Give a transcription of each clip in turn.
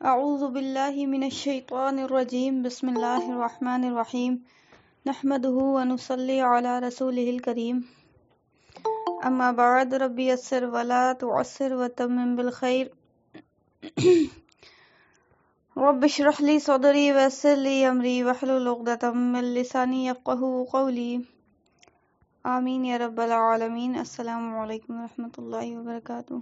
اعوذ باللہ من الشیطان الرجیم بسم اللہ الرحمن الرحیم نحمده ونصلی علی رسولہ الکریم اما بعد رب یسر ولا تعسر وتمم بالخیر رب اشرح لی صدری ویسر لی امری واحلل عقدۃ من لسانی یفقہوا قولی آمین یا رب العالمین۔ السلام علیکم ورحمۃ اللہ وبرکاتہ۔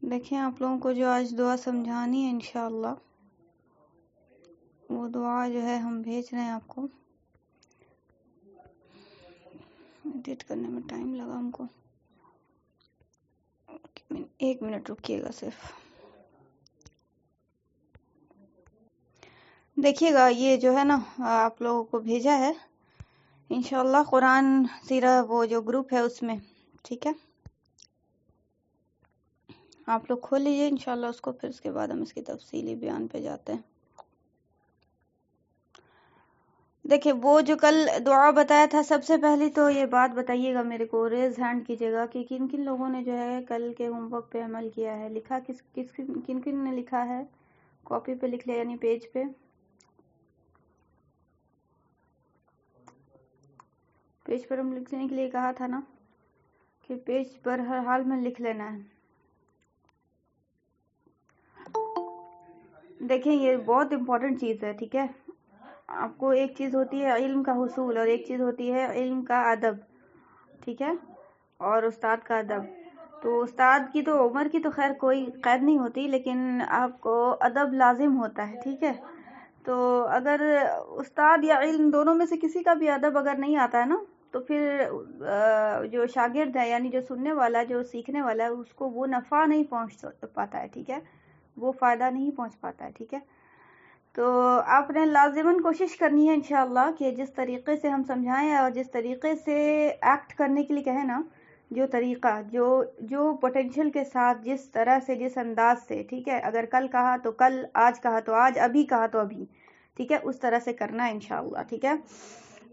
دیکھیں آپ لوگوں کو جو آج دعا سمجھانی ہے انشاءاللہ، وہ دعا جو ہے ہم بھیج رہے ہیں آپ کو۔ ایڈٹ کرنے میں ٹائم لگا ہم کو، 1 منٹ رکیے گا صرف۔ دیکھیے گا یہ جو ہے نا آپ لوگوں کو بھیجا ہے انشاءاللہ قرآن سیرہ وہ جو گروپ ہے اس میں، ٹھیک ہے؟ آپ لوگ کھول لیجئے انشاءاللہ اس کو، پھر اس کے بعد ہم اس کی تفصیلی بیان پہ جاتے ہیں۔ دیکھیں وہ جو کل دعا بتایا تھا، سب سے پہلی تو یہ بات بتائیے گا میرے کو، ریز ہینڈ کیجیے گا کہ کن کن لوگوں نے جو ہے کل کے ہوم ورک پہ عمل کیا ہے، لکھا کن کن نے لکھا ہے، کاپی پہ لکھ لیا یعنی پیج پہ۔ پیج پر ہم لکھنے کے لیے کہا تھا نا کہ پیج پر ہر حال میں لکھ لینا ہے۔ دیکھیں یہ بہت امپورٹنٹ چیز ہے، ٹھیک ہے؟ آپ کو ایک چیز ہوتی ہے علم کا حصول اور ایک چیز ہوتی ہے علم کا ادب، ٹھیک ہے؟ اور استاد کا ادب۔ تو استاد کی تو عمر کی تو خیر کوئی قید نہیں ہوتی، لیکن آپ کو ادب لازم ہوتا ہے، ٹھیک ہے؟ تو اگر استاد یا علم دونوں میں سے کسی کا بھی ادب اگر نہیں آتا ہے نا، تو پھر جو شاگرد ہے یعنی جو سننے والا، جو سیکھنے والا ہے، اس کو وہ نفع نہیں پہنچ پاتا ہے، ٹھیک ہے؟ وہ فائدہ نہیں پہنچ پاتا ہے، ٹھیک ہے؟ تو آپ نے لازماً کوشش کرنی ہے انشاءاللہ کہ جس طریقے سے ہم سمجھائیں اور جس طریقے سے ایکٹ کرنے کے لیے کہیں نا، جو طریقہ جو پوٹینشیل کے ساتھ، جس طرح سے، جس انداز سے، ٹھیک ہے؟ اگر کل کہا تو کل، آج کہا تو آج، ابھی کہا تو ابھی، ٹھیک ہے؟ اس طرح سے کرنا ہے انشاءاللہ، ٹھیک ہے؟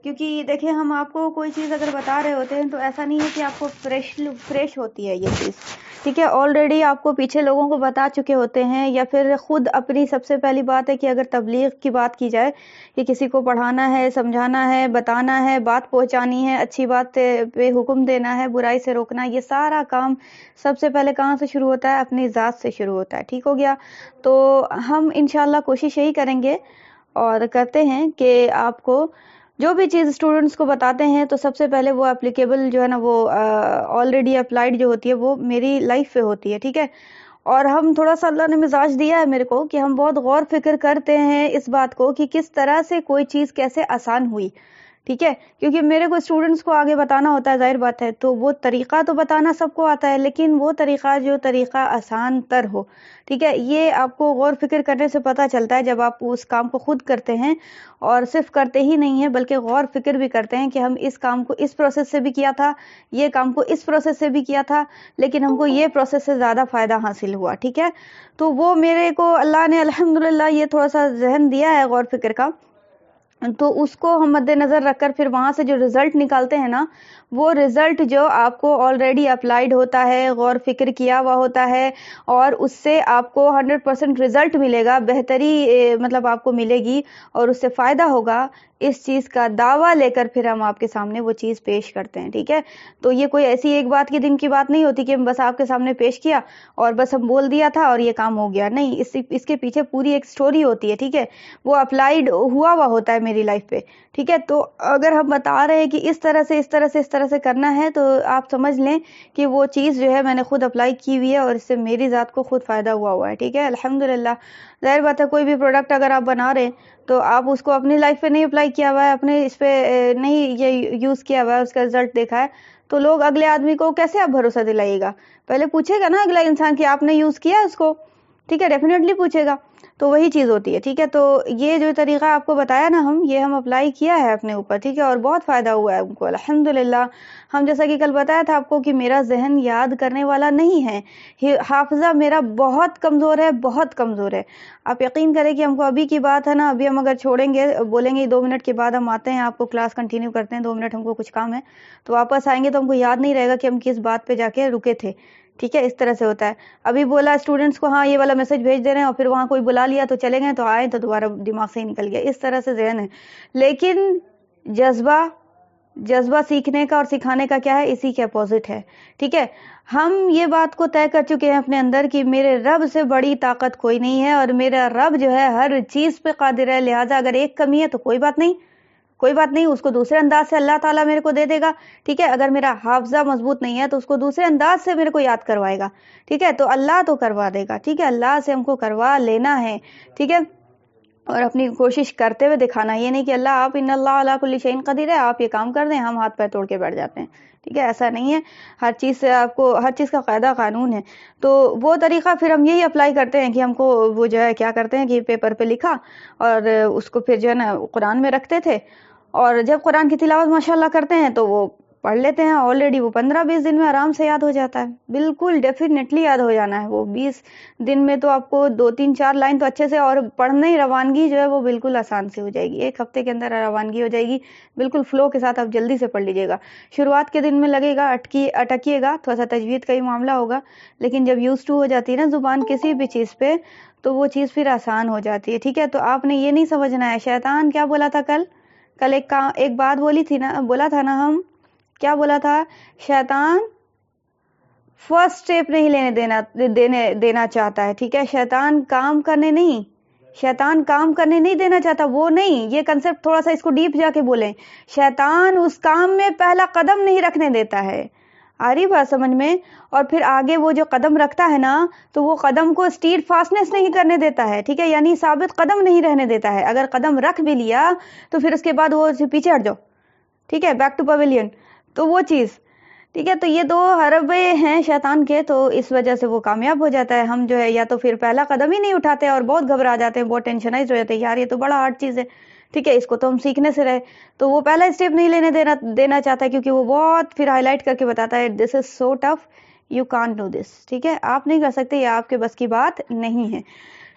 کیونکہ دیکھیں ہم آپ کو کوئی چیز اگر بتا رہے ہوتے ہیں تو ایسا نہیں ہے کہ آپ کو فریش ہوتی ہے یہ چیز، ٹھیک ہے؟ آلریڈی آپ کو پیچھے لوگوں کو بتا چکے ہوتے ہیں، یا پھر خود اپنی سب سے پہلی بات ہے کہ اگر تبلیغ کی بات کی جائے کہ کسی کو پڑھانا ہے، سمجھانا ہے، بتانا ہے، بات پہنچانی ہے، اچھی بات پہ حکم دینا ہے، برائی سے روکنا، یہ سارا کام سب سے پہلے کہاں سے شروع ہوتا ہے؟ اپنی ذات سے شروع ہوتا ہے، ٹھیک ہو گیا؟ تو ہم انشاءاللہ کوشش یہی کریں گے اور کرتے ہیں کہ آپ کو جو بھی چیز اسٹوڈنٹس کو بتاتے ہیں تو سب سے پہلے وہ اپلیکیبل جو ہے نا، وہ آلریڈی اپلائیڈ جو ہوتی ہے وہ میری لائف پہ ہوتی ہے، ٹھیک ہے؟ اور ہم تھوڑا سا اللہ نے مزاج دیا ہے میرے کو کہ ہم بہت غور فکر کرتے ہیں اس بات کو کہ کس طرح سے کوئی چیز کیسے آسان ہوئی، ٹھیک ہے؟ کیونکہ میرے کو اسٹوڈنٹس کو آگے بتانا ہوتا ہے، ظاہر بات ہے، تو وہ طریقہ تو بتانا سب کو آتا ہے، لیکن وہ طریقہ جو طریقہ آسان تر ہو، ٹھیک ہے؟ یہ آپ کو غور فکر کرنے سے پتہ چلتا ہے جب آپ اس کام کو خود کرتے ہیں، اور صرف کرتے ہی نہیں ہیں بلکہ غور فکر بھی کرتے ہیں کہ ہم اس کام کو اس پروسیس سے بھی کیا تھا، یہ کام کو اس پروسیس سے بھی کیا تھا، لیکن ہم کو یہ پروسیس سے زیادہ فائدہ حاصل ہوا، ٹھیک ہے؟ تو وہ میرے کو اللہ نے الحمدللہ یہ تھوڑا سا ذہن دیا ہے غور فکر کا، تو اس کو ہم مد نظر رکھ کر پھر وہاں سے جو رزلٹ نکالتے ہیں نا، وہ رزلٹ جو آپ کو آلریڈی اپلائیڈ ہوتا ہے، غور فکر کیا ہوا ہوتا ہے، اور اس سے آپ کو 100% رزلٹ ملے گا، بہتری مطلب آپ کو ملے گی اور اس سے فائدہ ہوگا، اس چیز کا دعویٰ لے کر پھر ہم آپ کے سامنے وہ چیز پیش کرتے ہیں، ٹھیک ہے؟ تو یہ کوئی ایسی ایک بات کے دن کی بات نہیں ہوتی کہ ہم بس آپ کے سامنے پیش کیا اور بس ہم بول دیا تھا اور یہ کام ہو گیا، نہیں، اس کے پیچھے پوری ایک سٹوری ہوتی ہے، ٹھیک ہے؟ وہ اپلائیڈ ہوا ہوتا ہے میری لائف پہ، ٹھیک ہے؟ تو اگر ہم بتا رہے ہیں کہ اس طرح سے کرنا ہے، تو آپ سمجھ لیں کہ وہ چیز جو ہے میں نے خود اپلائی کی ہوئی ہے اور اس سے میری ذات کو خود فائدہ ہوا ہے، ٹھیک ہے؟ الحمدللہ۔ ظاہر بات ہے کوئی بھی پروڈکٹ اگر آپ بنا رہے ہیں تو آپ اس کو اپنی لائف پہ نہیں اپلائی کیا ہوا ہے، اپنے اس پہ نہیں یہ یوز کیا ہوا ہے، اس کا رزلٹ دیکھا ہے، تو لوگ اگلے آدمی کو کیسے آپ بھروسہ دلائیے گا؟ پہلے پوچھے گا نا اگلا انسان کہ آپ نے یوز کیا اس کو، ٹھیک ہے؟ ڈیفینیٹلی پوچھے گا۔ تو وہی چیز ہوتی ہے، ٹھیک ہے؟ تو یہ جو طریقہ آپ کو بتایا نا یہ ہم اپلائی کیا ہے اپنے اوپر، ٹھیک ہے؟ اور بہت فائدہ ہوا ہے ہم کو الحمدللہ۔ ہم جیسا کہ کل بتایا تھا آپ کو کہ میرا ذہن یاد کرنے والا نہیں ہے، حافظہ میرا بہت کمزور ہے، بہت کمزور ہے۔ آپ یقین کریں کہ ہم کو ابھی کی بات ہے نا، ابھی ہم اگر چھوڑیں گے، بولیں گے 2 منٹ کے بعد ہم آتے ہیں، آپ کو کلاس کنٹینیو کرتے ہیں، 2 منٹ ہم کو کچھ کام ہے، تو واپس آئیں گے تو ہم کو یاد نہیں رہے گا کہ ہم کس بات پہ جا کے رکے تھے، ٹھیک ہے، اس طرح سے ہوتا ہے. ابھی بولا اسٹوڈنٹس کو ہاں یہ والا میسج بھیج دے رہے ہیں اور پھر وہاں کوئی بلا لیا تو چلے گئے، تو آئے تو دوبارہ دماغ سے ہی نکل گیا. اس طرح سے ذہن ہے. لیکن جذبہ سیکھنے کا اور سکھانے کا کیا ہے؟ اسی کے اپوزٹ ہے. ٹھیک ہے، ہم یہ بات کو طے کر چکے ہیں اپنے اندر کہ میرے رب سے بڑی طاقت کوئی نہیں ہے، اور میرا رب جو ہے ہر چیز پہ قادر ہے. لہٰذا اگر ایک کمی ہے تو کوئی بات نہیں، اس کو دوسرے انداز سے اللہ تعالیٰ میرے کو دے دے گا. ٹھیک ہے، اگر میرا حافظہ مضبوط نہیں ہے تو اس کو دوسرے انداز سے میرے کو یاد کروائے گا. ٹھیک ہے، تو اللہ تو کروا دے گا. ٹھیک ہے، اللہ سے ہم کو کروا لینا ہے. ٹھیک ہے، اور اپنی کوشش کرتے ہوئے دکھانا. یہ نہیں کہ اللہ آپ ان اللہ علی کل شیء قدیر ہے، آپ یہ کام کر دیں ہم ہاتھ پیر توڑ کے بیٹھ جاتے ہیں. ٹھیک ہے، ایسا نہیں ہے. ہر چیز سے آپ کو ہر چیز کا قاعدہ قانون ہے. تو وہ طریقہ پھر ہم یہی اپلائی کرتے ہیں کہ ہم کو وہ جو ہے کیا کرتے ہیں کہ پیپر پہ لکھا اور اس کو پھر جو ہے نا قرآن میں رکھتے تھے، اور جب قرآن کی تلاوت ماشاءاللہ کرتے ہیں تو وہ پڑھ لیتے ہیں. آلریڈی وہ 15-20 دن میں آرام سے یاد ہو جاتا ہے. بالکل ڈیفینیٹلی یاد ہو جانا ہے. وہ 20 دن میں تو آپ کو 2-3-4 لائن تو اچھے سے، اور پڑھنے روانگی جو ہے وہ بالکل آسان سے ہو جائے گی. 1 ہفتے کے اندر روانگی ہو جائے گی بالکل فلو کے ساتھ. آپ جلدی سے پڑھ لیجیے گا. شروعات کے دن میں لگے گا اٹکیے گا، تھوڑا سا تجوید کا ہی معاملہ ہوگا، لیکن جب یوز ٹو ہو جاتی ہے نا زبان کسی بھی چیز پہ تو وہ چیز پھر آسان ہو جاتی ہے. ٹھیک ہے، تو آپ نے یہ نہیں سمجھنا ہے. شیطان کیا بولا تھا کل ایک بات بولا تھا نا ہم کیا بولا تھا؟ شیطان فرسٹ سٹیپ نہیں دینا چاہتا ہے. ٹھیک ہے، شیطان کام کرنے نہیں دینا چاہتا. وہ نہیں، یہ کنسپٹ تھوڑا سا اس کو ڈیپ جا کے بولیں. شیطان اس کام میں پہلا قدم نہیں رکھنے دیتا ہے. آ رہی بات سمجھ میں؟ اور پھر آگے وہ جو قدم رکھتا ہے نا تو وہ قدم کو اسٹیڈ فاسٹنس نہیں کرنے دیتا ہے. ٹھیک ہے، یعنی ثابت قدم نہیں رہنے دیتا ہے. اگر قدم رکھ بھی لیا تو پھر اس کے بعد وہ پیچھے ہٹ جاؤ. ٹھیک ہے، بیک ٹو پویلین. تو وہ چیز ٹھیک ہے. تو یہ 2 حربے ہیں شیطان کے، تو اس وجہ سے وہ کامیاب ہو جاتا ہے. ہم جو ہے یا تو پھر پہلا قدم ہی نہیں اٹھاتے اور بہت گھبرا جاتے ہیں، بہت ٹینشنائز ہو جاتے ہیں، یار یہ تو بڑا ہارڈ چیز ہے. ٹھیک ہے، اس کو تو ہم سیکھنے سے رہے. تو وہ پہلا اسٹیپ نہیں لینے دینا چاہتا ہے، کیونکہ وہ بہت پھر ہائی لائٹ کر کے بتاتا ہے this is so tough, you can't do this. ٹھیک ہے، آپ نہیں کر سکتے، یہ آپ کے بس کی بات نہیں ہے.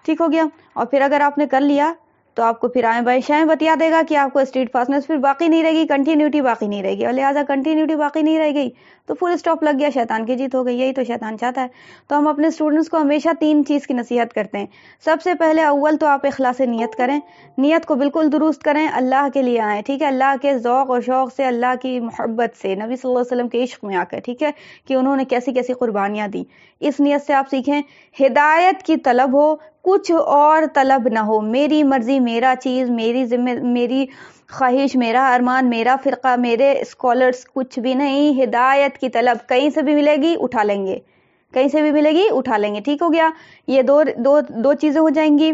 ٹھیک ہو گیا. اور پھر اگر آپ نے کر لیا تو آپ کو پھر آئیں بائیں شائیں بتیا دے گا کہ آپ کو اسٹریٹ فاسٹنس پھر باقی نہیں رہے گی، کنٹینیوٹی باقی نہیں رہے گی. اور لہٰذا کنٹینیوٹی باقی نہیں رہ گئی تو فل اسٹاپ لگ گیا، شیطان کی جیت ہو گئی. یہی تو شیطان چاہتا ہے. تو ہم اپنے اسٹوڈنٹس کو ہمیشہ 3 چیز کی نصیحت کرتے ہیں. سب سے پہلے اول تو آپ اخلاص نیت کریں، نیت کو بالکل درست کریں، اللہ کے لیے آئیں. ٹھیک ہے، اللہ کے ذوق اور شوق سے، اللہ کی محبت سے، نبی صلی اللہ علیہ وسلم کے عشق میں آ کر. ٹھیک ہے، کہ انہوں نے کیسی کیسی قربانیاں دی. اس نیت سے آپ سیکھیں. ہدایت کی طلب ہو، کچھ اور طلب نہ ہو. میری مرضی، میرا چیز، میری خواہش، میرا ارمان، میرا فرقہ، میرے اسکالرز، کچھ بھی نہیں. ہدایت کی طلب کہیں سے بھی ملے گی اٹھا لیں گے، ٹھیک ہو گیا. یہ دو چیزیں ہو جائیں گی.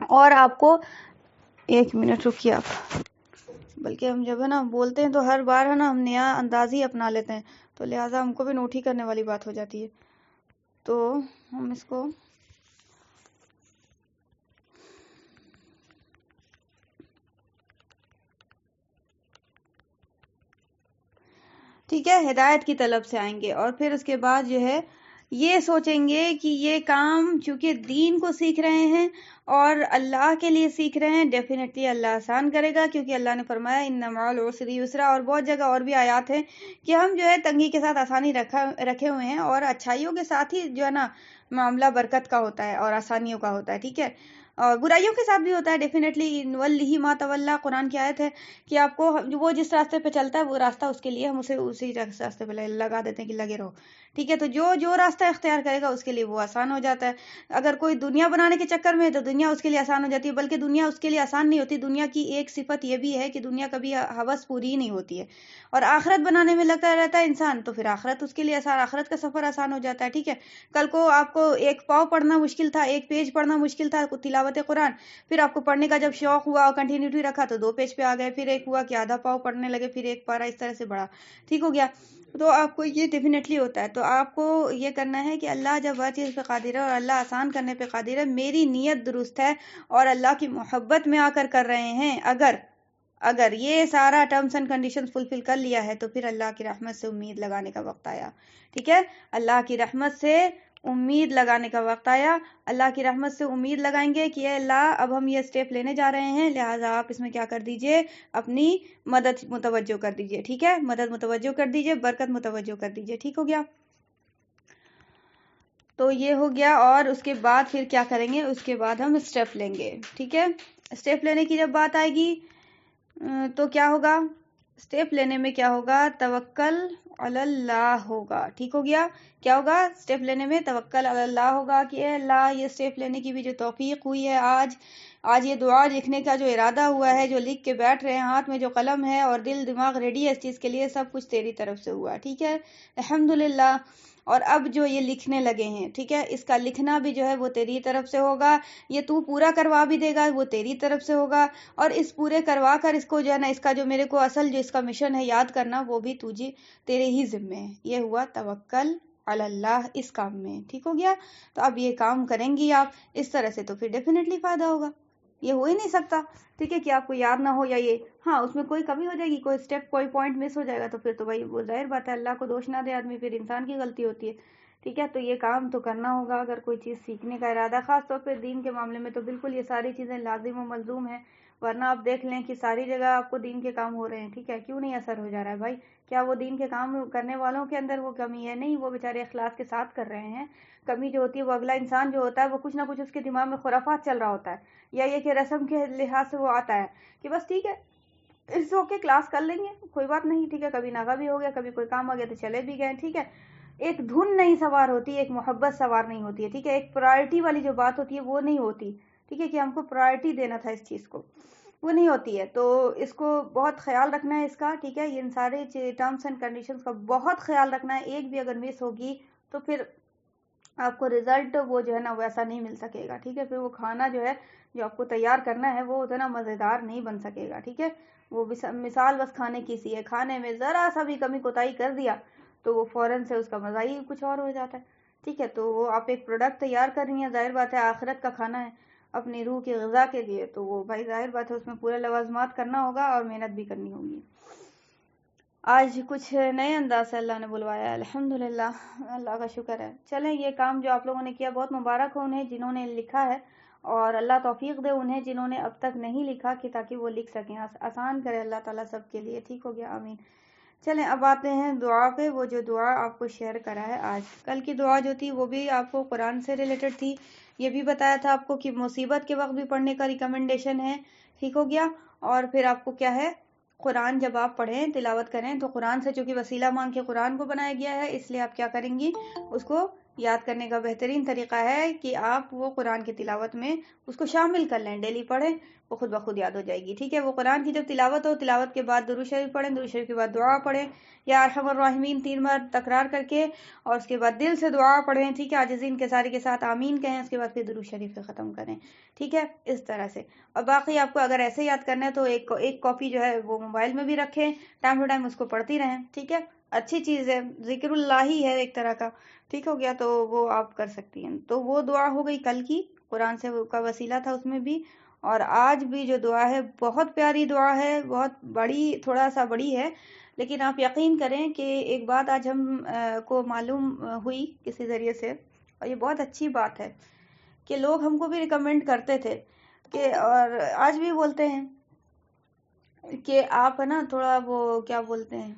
اور آپ کو 1 منٹ رکیے آپ، بلکہ ہم جب ہے نا بولتے ہیں تو ہر بار ہے نا ہم نیا انداز ہی اپنا لیتے ہیں، تو لہٰذا ہم کو بھی نوٹ ہی کرنے والی بات ہو جاتی ہے. تو ہم اس کو ٹھیک ہے، ہدایت کی طلب سے آئیں گے. اور پھر اس کے بعد جو ہے یہ سوچیں گے کہ یہ کام چونکہ دین کو سیکھ رہے ہیں اور اللہ کے لیے سیکھ رہے ہیں، ڈیفینیٹلی اللہ آسان کرے گا، کیونکہ اللہ نے فرمایا ان مع العسر یسرا. اور بہت جگہ اور بھی آیات ہیں کہ ہم جو ہے تنگی کے ساتھ آسانی رکھے ہوئے ہیں، اور اچھائیوں کے ساتھ ہی جو ہے نا معاملہ برکت کا ہوتا ہے اور آسانیوں کا ہوتا ہے. ٹھیک ہے، اور برائیوں کے ساتھ بھی ہوتا ہے ڈیفینیٹلی. نولیہ ما تولی، قرآن کی آیت ہے کہ آپ کو وہ جس راستے پہ چلتا ہے وہ راستہ اس کے لیے ہم اسے اسی راستے پہ لگا دیتے ہیں کہ لگے رہو. ٹھیک ہے، تو جو راستہ اختیار کرے گا اس کے لیے وہ آسان ہو جاتا ہے. اگر کوئی دنیا بنانے کے چکر میں ہے تو دنیا اس کے لیے آسان ہو جاتی ہے، بلکہ دنیا اس کے لیے آسان نہیں ہوتی. دنیا کی ایک صفت یہ بھی ہے کہ دنیا کبھی ہوس پوری ہی نہیں ہوتی ہے. اور آخرت بنانے میں لگتا رہتا ہے انسان تو پھر آخرت اس کے لیے آسان، آخرت کا سفر آسان ہو جاتا ہے. ٹھیک ہے، کل کو آپ کو 1 پاؤ پڑھنا مشکل تھا، 1 پیج پڑھنا مشکل تھا تلاوت قرآن، پھر آپ کو پڑھنے کا جب شوق ہوا اور کنٹینیوٹی رکھا تو 2 پیج پہ آ گئے، پھر 1 ہوا کہ آدھا پاؤ پڑھنے لگے، پھر 1 پارا، اس طرح سے بڑھا. ٹھیک ہو گیا. تو آپ کو یہ ڈیفینیٹلی ہوتا ہے. تو آپ کو یہ کرنا ہے کہ اللہ جب ہر چیز پہ قادر ہے اور اللہ آسان کرنے پہ قادر ہے، میری نیت درست ہے اور اللہ کی محبت میں آ کر رہے ہیں. اگر یہ سارا ٹرمز اینڈ کنڈیشنز فلفل کر لیا ہے تو پھر اللہ کی رحمت سے امید لگانے کا وقت آیا. ٹھیک ہے، اللہ کی رحمت سے امید لگانے کا وقت آیا. اللہ کی رحمت سے امید لگائیں گے کہ اے اللہ اب ہم یہ اسٹیپ لینے جا رہے ہیں، لہٰذا آپ اس میں کیا کر دیجئے، اپنی مدد متوجہ کر دیجئے. ٹھیک ہے، مدد متوجہ کر دیجئے، برکت متوجہ کر دیجئے. ٹھیک ہو گیا. تو یہ ہو گیا، اور اس کے بعد پھر کیا کریں گے، اس کے بعد ہم اسٹیپ لیں گے. ٹھیک ہے، اسٹیپ لینے کی جب بات آئے گی تو کیا ہوگا، اسٹیپ لینے میں کیا ہوگا، توکل علی اللہ ہوگا. ٹھیک ہو گیا، کیا ہوگا، اسٹیپ لینے میں توکل علی اللہ ہوگا کہ اے اللہ یہ اسٹیپ لینے کی بھی جو توفیق ہوئی ہے، آج یہ دعا لکھنے کا جو ارادہ ہوا ہے، جو لکھ کے بیٹھ رہے ہیں، ہاتھ میں جو قلم ہے اور دل دماغ ریڈی ہے اس چیز کے لیے، سب کچھ تیری طرف سے ہوا. ٹھیک ہے، الحمدللہ. اور اب جو یہ لکھنے لگے ہیں، ٹھیک ہے، اس کا لکھنا بھی جو ہے وہ تیری طرف سے ہوگا، یہ تو پورا کروا بھی دے گا وہ تیری طرف سے ہوگا، اور اس پورے کروا کر اس کو جو ہے نا، اس کا جو میرے کو اصل جو اس کا مشن ہے یاد کرنا، وہ بھی تجھے تیرے ہی ذمے ہے. یہ ہوا توکل علی اللہ اس کام میں. ٹھیک ہو گیا، تو اب یہ کام کریں گی آپ اس طرح سے تو پھر ڈیفینیٹلی فائدہ ہوگا. یہ ہو ہی نہیں سکتا، ٹھیک ہے، کہ آپ کو یاد نہ ہو یا یہ ہاں اس میں کوئی کمی ہو جائے گی، کوئی اسٹیپ کوئی پوائنٹ مس ہو جائے گا تو پھر تو بھائی وہ ظاہر بات ہے، اللہ کو دوش نہ دے آدمی، پھر انسان کی غلطی ہوتی ہے. ٹھیک ہے، تو یہ کام تو کرنا ہوگا اگر کوئی چیز سیکھنے کا ارادہ، خاص طور پہ دین کے معاملے میں تو بالکل یہ ساری چیزیں لازم و ملزوم ہیں. ورنہ آپ دیکھ لیں کہ ساری جگہ آپ کو دین کے کام ہو رہے ہیں. ٹھیک ہے، کیوں نہیں اثر ہو جا رہا ہے بھائی، کیا وہ دین کے کام کرنے والوں کے اندر وہ کمی ہے؟ نہیں، وہ بیچارے اخلاص کے ساتھ کر رہے ہیں. کمی جو ہوتی ہے وہ اگلا انسان جو ہوتا ہے وہ کچھ نہ کچھ اس کے دماغ میں خرافات چل رہا ہوتا ہے، یا یہ کہ رسم کے لحاظ سے وہ آتا ہے کہ بس ٹھیک ہے اٹس اوکے کلاس کر لیں گے کوئی بات نہیں. ٹھیک ہے، کبھی ناغا بھی ہو گیا، کبھی کوئی کام آ گیا تو چلے بھی گئے. ٹھیک ہے، ایک دھن نہیں سوار ہوتی، ایک محبت سوار نہیں ہوتی ہے. ٹھیک ہے، ایک پرائرٹی والی جو بات ہوتی ہے وہ نہیں ہوتی. ٹھیک ہے، کہ ہم کو پرائرٹی دینا تھا اس چیز کو، وہ نہیں ہوتی ہے. تو اس کو بہت خیال رکھنا ہے اس کا. ٹھیک ہے، ان سارے ٹرمز اینڈ کنڈیشنز کا بہت خیال رکھنا ہے. ایک بھی اگر مس ہوگی تو پھر آپ کو رزلٹ وہ جو ہے نا ویسا نہیں مل سکے گا. ٹھیک ہے، پھر وہ کھانا جو ہے جو آپ کو تیار کرنا ہے وہ اتنا مزیدار نہیں بن سکے گا. ٹھیک ہے، وہ مثال بس کھانے کی سی ہے، کھانے میں ذرا سا بھی کمی کوتاہی کر دیا تو وہ فوراً سے اس کا مزہ ہی کچھ اور ہو جاتا ہے. ٹھیک ہے، تو وہ آپ ایک پروڈکٹ تیار کر رہی ہیں، ظاہر بات ہے آخرت کا کھانا ہے اپنی روح کی غذا کے لیے، تو وہ بھائی ظاہر بات ہے اس میں پورے لوازمات کرنا ہوگا اور محنت بھی کرنی ہوگی. آج کچھ نئے انداز سے اللہ نے بلوایا ہے، الحمدللہ، اللہ کا شکر ہے. چلیں یہ کام جو آپ لوگوں نے کیا بہت مبارک ہو انہیں جنہوں نے لکھا ہے، اور اللہ توفیق دے انہیں جنہوں نے اب تک نہیں لکھا کہ تاکہ وہ لکھ سکیں، آسان کرے اللہ تعالیٰ سب کے لیے. ٹھیک ہو گیا، آمین. چلیں اب آتے ہیں دعا پہ. وہ جو دعا آپ کو شیئر کرا ہے آج، کل کی دعا جو تھی وہ بھی آپ کو قرآن سے ریلیٹڈ تھی، یہ بھی بتایا تھا آپ کو کہ مصیبت کے وقت بھی پڑھنے کا ریکمنڈیشن ہے. ٹھیک ہو گیا، اور پھر آپ کو کیا ہے، قرآن جب آپ پڑھیں تلاوت کریں تو قرآن سے چونکہ وسیلہ مانگ کے قرآن کو بنایا گیا ہے، اس لیے آپ کیا کریں گی، اس کو یاد کرنے کا بہترین طریقہ ہے کہ آپ وہ قرآن کی تلاوت میں اس کو شامل کر لیں، ڈیلی پڑھیں، وہ خود بخود یاد ہو جائے گی. ٹھیک ہے، وہ قرآن کی جب تلاوت ہو، تلاوت کے بعد درود شریف پڑھیں، درود شریف کے بعد دعا پڑھیں، یا ارحم الراحمین 3 بار تکرار کر کے، اور اس کے بعد دل سے دعا پڑھیں. ٹھیک ہے، عاجزین کے سارے کے ساتھ آمین کہیں، اس کے بعد پھر درود شریف سے ختم کریں. ٹھیک ہے، اس طرح سے. اور باقی آپ کو اگر ایسے یاد کرنا ہے تو ایک کاپی جو ہے وہ موبائل میں بھی رکھیں، ٹائم ٹو ٹائم اس کو پڑھتی رہیں. ٹھیک ہے، اچھی چیز ہے، ذکر اللہ ہی ہے ایک طرح کا. ٹھیک ہو گیا، تو وہ آپ کر سکتی ہیں. تو وہ دعا ہو گئی کل کی، قرآن سے کا وسیلہ تھا اس میں بھی. اور آج بھی جو دعا ہے بہت پیاری دعا ہے، بہت بڑی، تھوڑا سا بڑی ہے، لیکن آپ یقین کریں کہ ایک بات آج ہم کو معلوم ہوئی کسی ذریعے سے، اور یہ بہت اچھی بات ہے کہ لوگ ہم کو بھی ریکمینڈ کرتے تھے کہ، اور آج بھی بولتے ہیں کہ آپ ہے نا تھوڑا وہ کیا بولتے ہیں،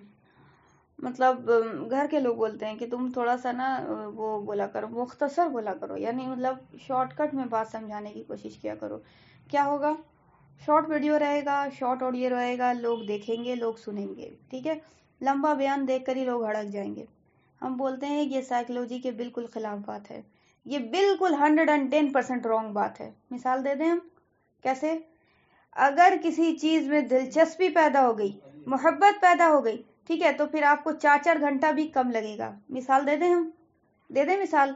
مطلب گھر کے لوگ بولتے ہیں کہ تم تھوڑا سا نا وہ بولا کرو، مختصر بولا کرو، یعنی مطلب شارٹ کٹ میں بات سمجھانے کی کوشش کیا کرو. کیا ہوگا، شارٹ ویڈیو رہے گا، شارٹ آڈیو رہے گا، لوگ دیکھیں گے، لوگ سنیں گے. ٹھیک ہے، لمبا بیان دیکھ کر ہی لوگ ہڑک جائیں گے. ہم بولتے ہیں یہ سائیکلوجی کے بالکل خلاف بات ہے، یہ بالکل 110% رانگ بات ہے. مثال دے دیں ہم، کیسے؟ اگر کسی چیز میں دلچسپی پیدا ہو گئی، محبت پیدا ہو گئی، ٹھیک ہے، تو پھر آپ کو 4 گھنٹہ بھی کم لگے گا. مثال دے دیں ہم، دے دیں مثال.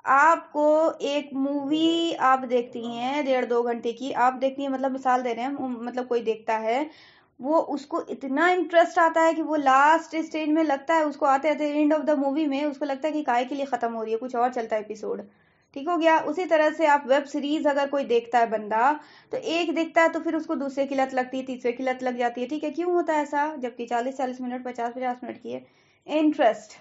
آپ کو ایک مووی آپ دیکھتی ہیں 1.5-2 گھنٹے کی آپ دیکھتی ہیں، مطلب مثال دے رہے ہیں، مطلب کوئی دیکھتا ہے، وہ اس کو اتنا انٹرسٹ آتا ہے کہ وہ لاسٹ اسٹیج میں لگتا ہے اس کو آتے آتے اینڈ آف دا مووی میں اس کو لگتا ہے کہ کائے کے لیے ختم ہو رہی ہے، کچھ اور چلتا ہے ایپیسوڈ. ٹھیک ہو گیا. اسی طرح سے آپ ویب سیریز اگر کوئی دیکھتا ہے بندہ، تو ایک دیکھتا ہے تو پھر اس کو دوسرے کی لت لگتی ہے، تیسرے کی لت لگ جاتی ہے. ٹھیک ہے، کیوں ہوتا ہے ایسا؟ جبکہ 40 منٹ 50 منٹ کی ہے. انٹرسٹ.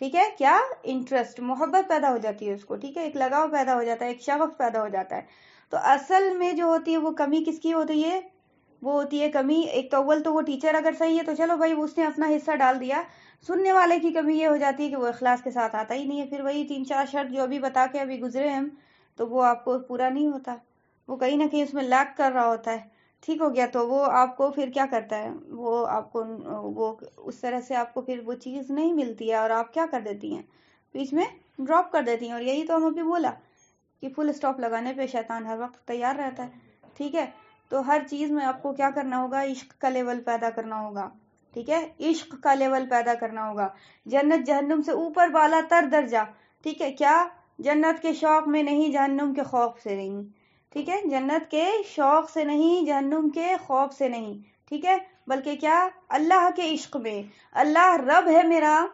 ٹھیک ہے، کیا انٹرسٹ، محبت پیدا ہو جاتی ہے اس کو. ٹھیک ہے، ایک لگاؤ پیدا ہو جاتا ہے، ایک شغف پیدا ہو جاتا ہے. تو اصل میں جو ہوتی ہے وہ کمی کس کی ہوتی ہے؟ وہ ہوتی ہے کمی، ایک تو اول تو وہ ٹیچر اگر صحیح ہے تو چلو بھائی اس نے اپنا حصہ ڈال دیا، سننے والے کی کمی یہ ہو جاتی ہے کہ وہ اخلاص کے ساتھ آتا ہی نہیں ہے، پھر وہی 3-4 شرط جو ابھی بتا کے ابھی گزرے ہم، تو وہ آپ کو پورا نہیں ہوتا، وہ کہیں نہ کہیں اس میں لیک کر رہا ہوتا ہے، ٹھیک ہو گیا؟ تو وہ آپ کو پھر کیا کرتا ہے، وہ آپ کو وہ اس طرح سے آپ کو پھر وہ چیز نہیں ملتی ہے، اور آپ کیا کر دیتی ہیں، بیچ میں ڈراپ کر دیتی ہیں۔ اور یہی تو ہم ابھی بولا کہ فل اسٹاپ لگانے پہ شیطان ہر وقت تیار رہتا ہے، ٹھیک ہے؟ تو ہر چیز میں آپ کو کیا کرنا ہوگا، عشق کا لیول پیدا کرنا ہوگا، ٹھیک ہے؟ عشق کا لیول پیدا کرنا ہوگا، جنت جہنم سے اوپر بالا تر درجہ، ٹھیک ہے؟ کیا؟ جنت کے شوق میں نہیں، جہنم کے خوف سے نہیں، ٹھیک ہے؟ جنت کے شوق سے نہیں، جہنم کے خوف سے نہیں، ٹھیک ہے؟ بلکہ کیا؟ اللہ کے عشق میں۔ اللہ رب ہے میرا،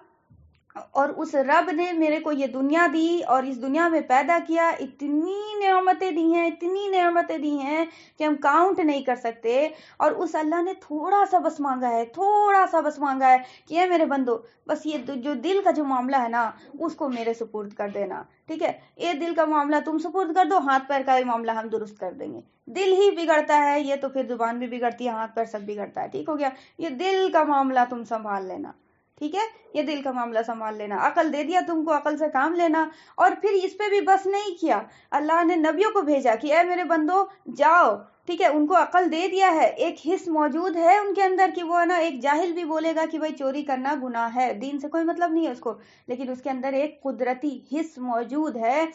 اور اس رب نے میرے کو یہ دنیا دی اور اس دنیا میں پیدا کیا، اتنی نعمتیں دی ہیں، اتنی نعمتیں دی ہیں کہ ہم کاؤنٹ نہیں کر سکتے، اور اس اللہ نے تھوڑا سا بس مانگا ہے، تھوڑا سا بس مانگا ہے کہ اے میرے بندو، بس یہ جو دل کا جو معاملہ ہے نا، اس کو میرے سپرد کر دینا، ٹھیک ہے؟ یہ دل کا معاملہ تم سپرد کر دو، ہاتھ پیر کا بھی معاملہ ہم درست کر دیں گے۔ دل ہی بگڑتا ہے یہ تو پھر زبان بھی بگڑتی ہے، ہاتھ پیر سب بگڑتا ہے، ٹھیک ہو گیا؟ یہ دل کا معاملہ تم سنبھال لینا، ٹھیک ہے؟ یہ دل کا معاملہ سنبھال لینا۔ عقل دے دیا تم کو، عقل سے کام لینا۔ اور پھر اس پہ بھی بس نہیں کیا، اللہ نے نبیوں کو بھیجا کہ اے میرے بندو جاؤ، ٹھیک ہے؟ ان کو عقل دے دیا ہے، ایک حص موجود ہے ان کے اندر کہ وہ ہے نا، ایک جاہل بھی بولے گا کہ بھائی چوری کرنا گناہ ہے، دین سے کوئی مطلب نہیں ہے اس کو، لیکن اس کے اندر ایک قدرتی حص موجود ہے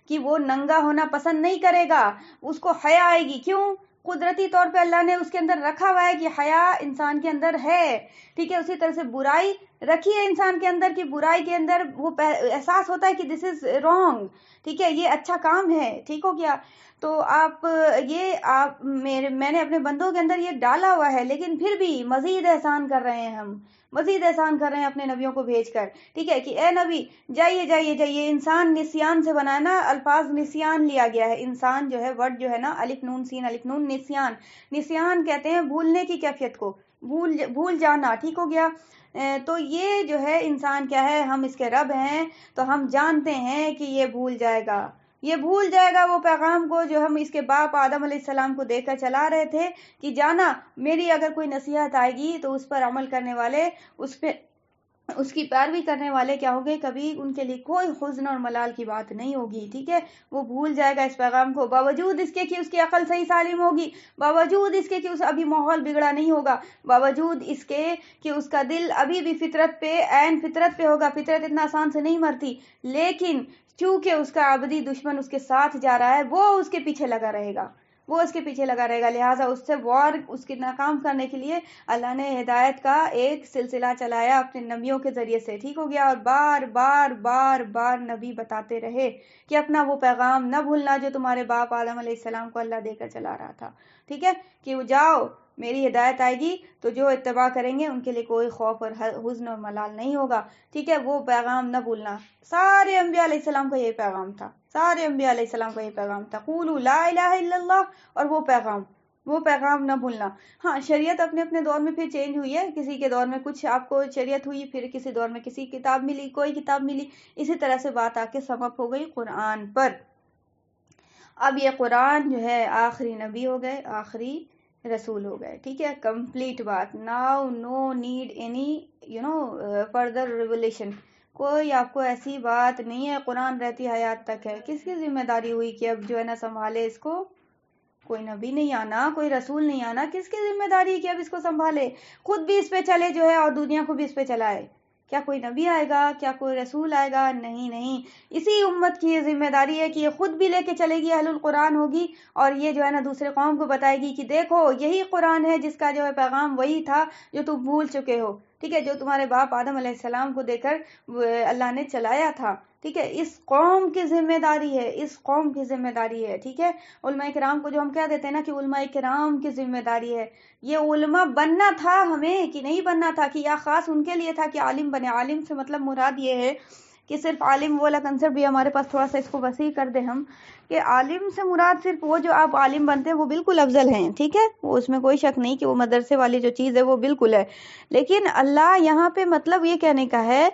کہ وہ ننگا ہونا پسند نہیں کرے گا، اس کو حیا آئے گی۔ کیوں؟ قدرتی طور پہ اللہ نے اس کے اندر رکھا ہوا ہے کہ حیا انسان کے اندر ہے، ٹھیک ہے؟ اسی طرح سے برائی رکھی ہے انسان کے اندر کہ برائی کے اندر وہ احساس ہوتا ہے کہ دس از رانگ، ٹھیک ہے؟ یہ اچھا کام ہے، ٹھیک ہو گیا؟ تو میں نے اپنے بندوں کے اندر یہ ڈالا ہوا ہے، لیکن پھر بھی مزید احسان کر رہے ہیں ہم، مزید احسان کر رہے ہیں اپنے نبیوں کو بھیج کر، ٹھیک ہے؟ کہ اے نبی جائیے جائیے جائیے، انسان نسیان سے بنا ہے نا، الفاظ نسیان لیا گیا ہے، انسان جو ہے ورڈ جو ہے نا، الف نون سین الف نون، نسیان، نسیان کہتے ہیں بھولنے کی کیفیت کو، بھول جانا، ٹھیک ہو گیا؟ تو یہ جو ہے انسان کیا ہے، ہم اس کے رب ہیں، تو ہم جانتے ہیں کہ یہ بھول جائے گا، یہ بھول جائے گا وہ پیغام کو جو ہم اس کے باپ آدم علیہ السلام کو دے کر چلا رہے تھے کہ جانا میری اگر کوئی نصیحت آئے گی تو اس پر عمل کرنے والے، اس کی پیروی کرنے والے کیا ہوگے، کبھی ان کے لیے کوئی حزن اور ملال کی بات نہیں ہوگی، ٹھیک ہے؟ وہ بھول جائے گا اس پیغام کو، باوجود اس کے کہ اس کی عقل صحیح سالم ہوگی، باوجود اس کے کہ اس ابھی ماحول بگڑا نہیں ہوگا، باوجود اس کے کہ اس کا دل ابھی بھی فطرت پہ، عین فطرت پہ ہوگا، فطرت اتنا آسان سے نہیں مرتی، لیکن چونکہ اس کا ابدی دشمن اس کے ساتھ جا رہا ہے، وہ اس کے پیچھے لگا رہے گا، وہ اس کے پیچھے لگا رہے گا، لہٰذا اس سے وار، اس کی ناکام کرنے کے لیے اللہ نے ہدایت کا ایک سلسلہ چلایا اپنے نبیوں کے ذریعے سے، ٹھیک ہو گیا؟ اور بار بار بار بار نبی بتاتے رہے کہ اپنا وہ پیغام نہ بھولنا جو تمہارے باپ آدم علیہ السلام کو اللہ دے کر چلا رہا تھا، ٹھیک ہے؟ کہ وہ جاؤ، میری ہدایت آئے گی تو جو اتباع کریں گے ان کے لیے کوئی خوف اور حزن اور ملال نہیں ہوگا، ٹھیک ہے؟ وہ پیغام نہ بھولنا۔ سارے انبیاء علیہ السلام کا یہ پیغام تھا، سارے انبیاء علیہ السلام کا یہ پیغام تھا، قولوا لا الہ الا اللہ، اور وہ پیغام نہ بھولنا۔ ہاں، شریعت اپنے اپنے دور میں پھر چینج ہوئی ہے، کسی کے دور میں کچھ آپ کو شریعت ہوئی، پھر کسی دور میں کسی کتاب ملی، کوئی کتاب ملی، اسی طرح سے بات آ کے سم اپ ہو گئی قرآن پر۔ اب یہ قرآن جو ہے آخری نبی ہو گئے، آخری رسول ہو گئے، ٹھیک ہے؟ کمپلیٹ بات، now no need any further revelation, کوئی آپ کو ایسی بات نہیں ہے، قرآن رہتی حیات تک ہے۔ کس کی ذمہ داری ہوئی کہ اب جو ہے نا سنبھالے اس کو؟ کوئی نبی نہیں آنا، کوئی رسول نہیں آنا، کس کی ذمہ داری ہے کہ اب اس کو سنبھالے؟ خود بھی اس پہ چلے جو ہے اور دنیا کو بھی اس پہ چلائے۔ کیا کوئی نبی آئے گا؟ کیا کوئی رسول آئے گا؟ نہیں نہیں، اسی امت کی یہ ذمہ داری ہے کہ یہ خود بھی لے کے چلے گی، اہل القرآن ہوگی، اور یہ جو ہے نا دوسرے قوم کو بتائے گی کہ دیکھو یہی قرآن ہے جس کا جو ہے پیغام وہی تھا جو تم بھول چکے ہو، ٹھیک ہے؟ جو تمہارے باپ آدم علیہ السلام کو دے کر اللہ نے چلایا تھا، ٹھیک ہے؟ اس قوم کی ذمہ داری ہے، اس قوم کی ذمہ داری ہے، ٹھیک ہے؟ علماء کرام کو جو ہم کہہ دیتے ہیں نا کہ علماء کرام کی ذمہ داری ہے، یہ علماء بننا تھا ہمیں کہ نہیں بننا تھا، کہ یا خاص ان کے لیے تھا کہ عالم بنے؟ عالم سے مطلب مراد یہ ہے کہ صرف عالم والا کنسپٹ بھی ہمارے پاس تھوڑا سا اس کو وسیع کر دیں ہم، کہ عالم سے مراد صرف وہ جو آپ عالم بنتے ہیں وہ بالکل افضل ہیں، ٹھیک ہے؟ وہ اس میں کوئی شک نہیں کہ وہ مدرسے والی جو چیز ہے وہ بالکل ہے، لیکن اللہ یہاں پہ مطلب یہ کہنے کا ہے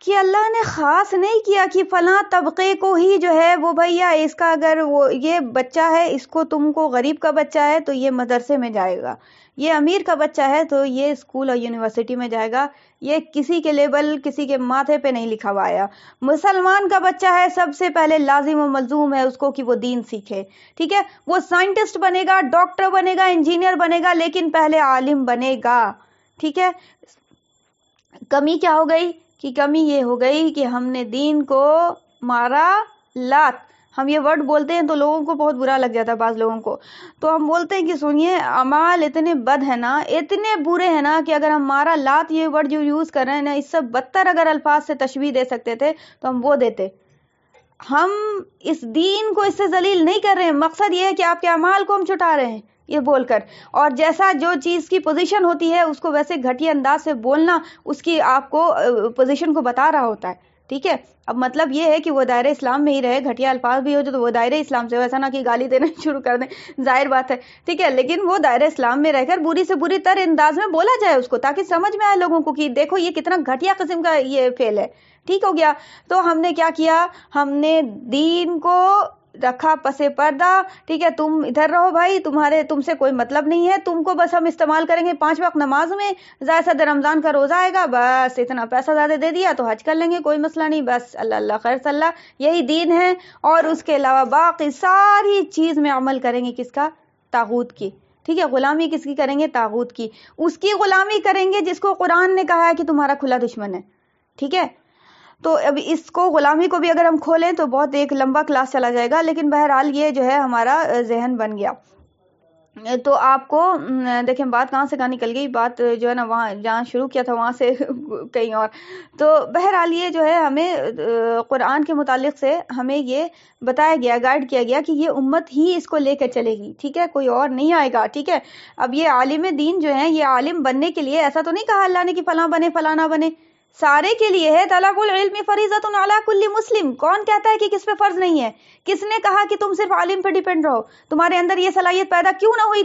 کہ اللہ نے خاص نہیں کیا کہ فلاں طبقے کو ہی جو ہے وہ بھیا اس کا اگر وہ یہ بچہ ہے اس کو تم کو غریب کا بچہ ہے تو یہ مدرسے میں جائے گا، یہ امیر کا بچہ ہے تو یہ اسکول اور یونیورسٹی میں جائے گا، یہ کسی کے لیبل کسی کے ماتھے پہ نہیں لکھا ہوا آیا۔ مسلمان کا بچہ ہے سب سے پہلے لازم و ملزوم ہے اس کو کہ وہ دین سیکھے، ٹھیک ہے، وہ سائنٹسٹ بنے گا، ڈاکٹر بنے گا، انجینئر بنے گا، لیکن پہلے عالم بنے گا، ٹھیک ہے۔ کمی کیا ہو گئی کہ کمی یہ ہو گئی کہ ہم نے دین کو مارا لات۔ ہم یہ ورڈ بولتے ہیں تو لوگوں کو بہت برا لگ جاتا ہے، بعض لوگوں کو تو ہم بولتے ہیں کہ سنیے اعمال اتنے بد ہیں نا، اتنے برے ہیں نا کہ اگر ہم مارا لات یہ ورڈ جو یوز کر رہے ہیں نا، اس سے بدتر اگر الفاظ سے تشبیہ دے سکتے تھے تو ہم وہ دیتے۔ ہم اس دین کو اس سے ذلیل نہیں کر رہے ہیں، مقصد یہ ہے کہ آپ کے اعمال کو ہم چھٹا رہے ہیں یہ بول کر، اور جیسا جو چیز کی پوزیشن ہوتی ہے اس کو ویسے گھٹیا انداز سے بولنا اس کی آپ کو پوزیشن کو بتا رہا ہوتا ہے، ٹھیک ہے۔ اب مطلب یہ ہے کہ وہ دائرہ اسلام میں ہی رہے، گھٹیا الفاظ بھی ہو جو تو وہ دائرہ اسلام سے، ویسا نہ کہ گالی دینا شروع کر دیں، ظاہر بات ہے، ٹھیک ہے، لیکن وہ دائرہ اسلام میں رہ کر بری سے بری تر انداز میں بولا جائے اس کو، تاکہ سمجھ میں آئے لوگوں کو کہ دیکھو یہ کتنا گھٹیا قسم کا یہ فعل ہے، ٹھیک ہو گیا۔ تو ہم نے کیا کیا، ہم نے دین کو رکھا پسے پردہ، ٹھیک ہے، تم ادھر رہو بھائی، تم سے کوئی مطلب نہیں ہے، تم کو بس ہم استعمال کریں گے 5 وقت نماز میں، زائد سے رمضان کا روزہ آئے گا، بس اتنا پیسہ زیادہ دے دیا تو حج کر لیں گے، کوئی مسئلہ نہیں، بس اللہ اللہ خیر صلی اللہ، یہی دین ہے۔ اور اس کے علاوہ باقی ساری چیز میں عمل کریں گے کس کا، طاغوت کی، ٹھیک ہے، غلامی کس کی کریں گے، طاغوت کی، اس کی غلامی کریں گے جس کو قرآن نے کہا ہے کہ تمہارا کھلا دشمن ہے، ٹھیک ہے۔ تو اب اس کو غلامی کو بھی اگر ہم کھولیں تو بہت ایک لمبا کلاس چلا جائے گا، لیکن بہرحال یہ جو ہے ہمارا ذہن بن گیا۔ تو آپ کو دیکھیں بات کہاں سے کہاں نکل گئی، بات جو ہے نا وہاں جہاں شروع کیا تھا وہاں سے کہیں اور۔ تو بہرحال یہ جو ہے ہمیں قرآن کے متعلق سے ہمیں یہ بتایا گیا، گائیڈ کیا گیا کہ یہ امت ہی اس کو لے کر چلے گی، ٹھیک ہے، کوئی اور نہیں آئے گا، ٹھیک ہے۔ اب یہ عالم دین جو ہیں، یہ عالم بننے کے لیے ایسا تو نہیں کہا اللہ نے کہ فلاں بنے فلاں نہ بنے، سارے کے لیے ہے، طلب العلم فریضۃ علی کل مسلم۔ کون کہتا ہے کہ کس پہ فرض نہیں ہے؟ کس نے کہا کہ تم صرف عالم پہ ڈیپینڈ رہو؟ تمہارے اندر یہ صلاحیت پیدا کیوں نہ ہوئی؟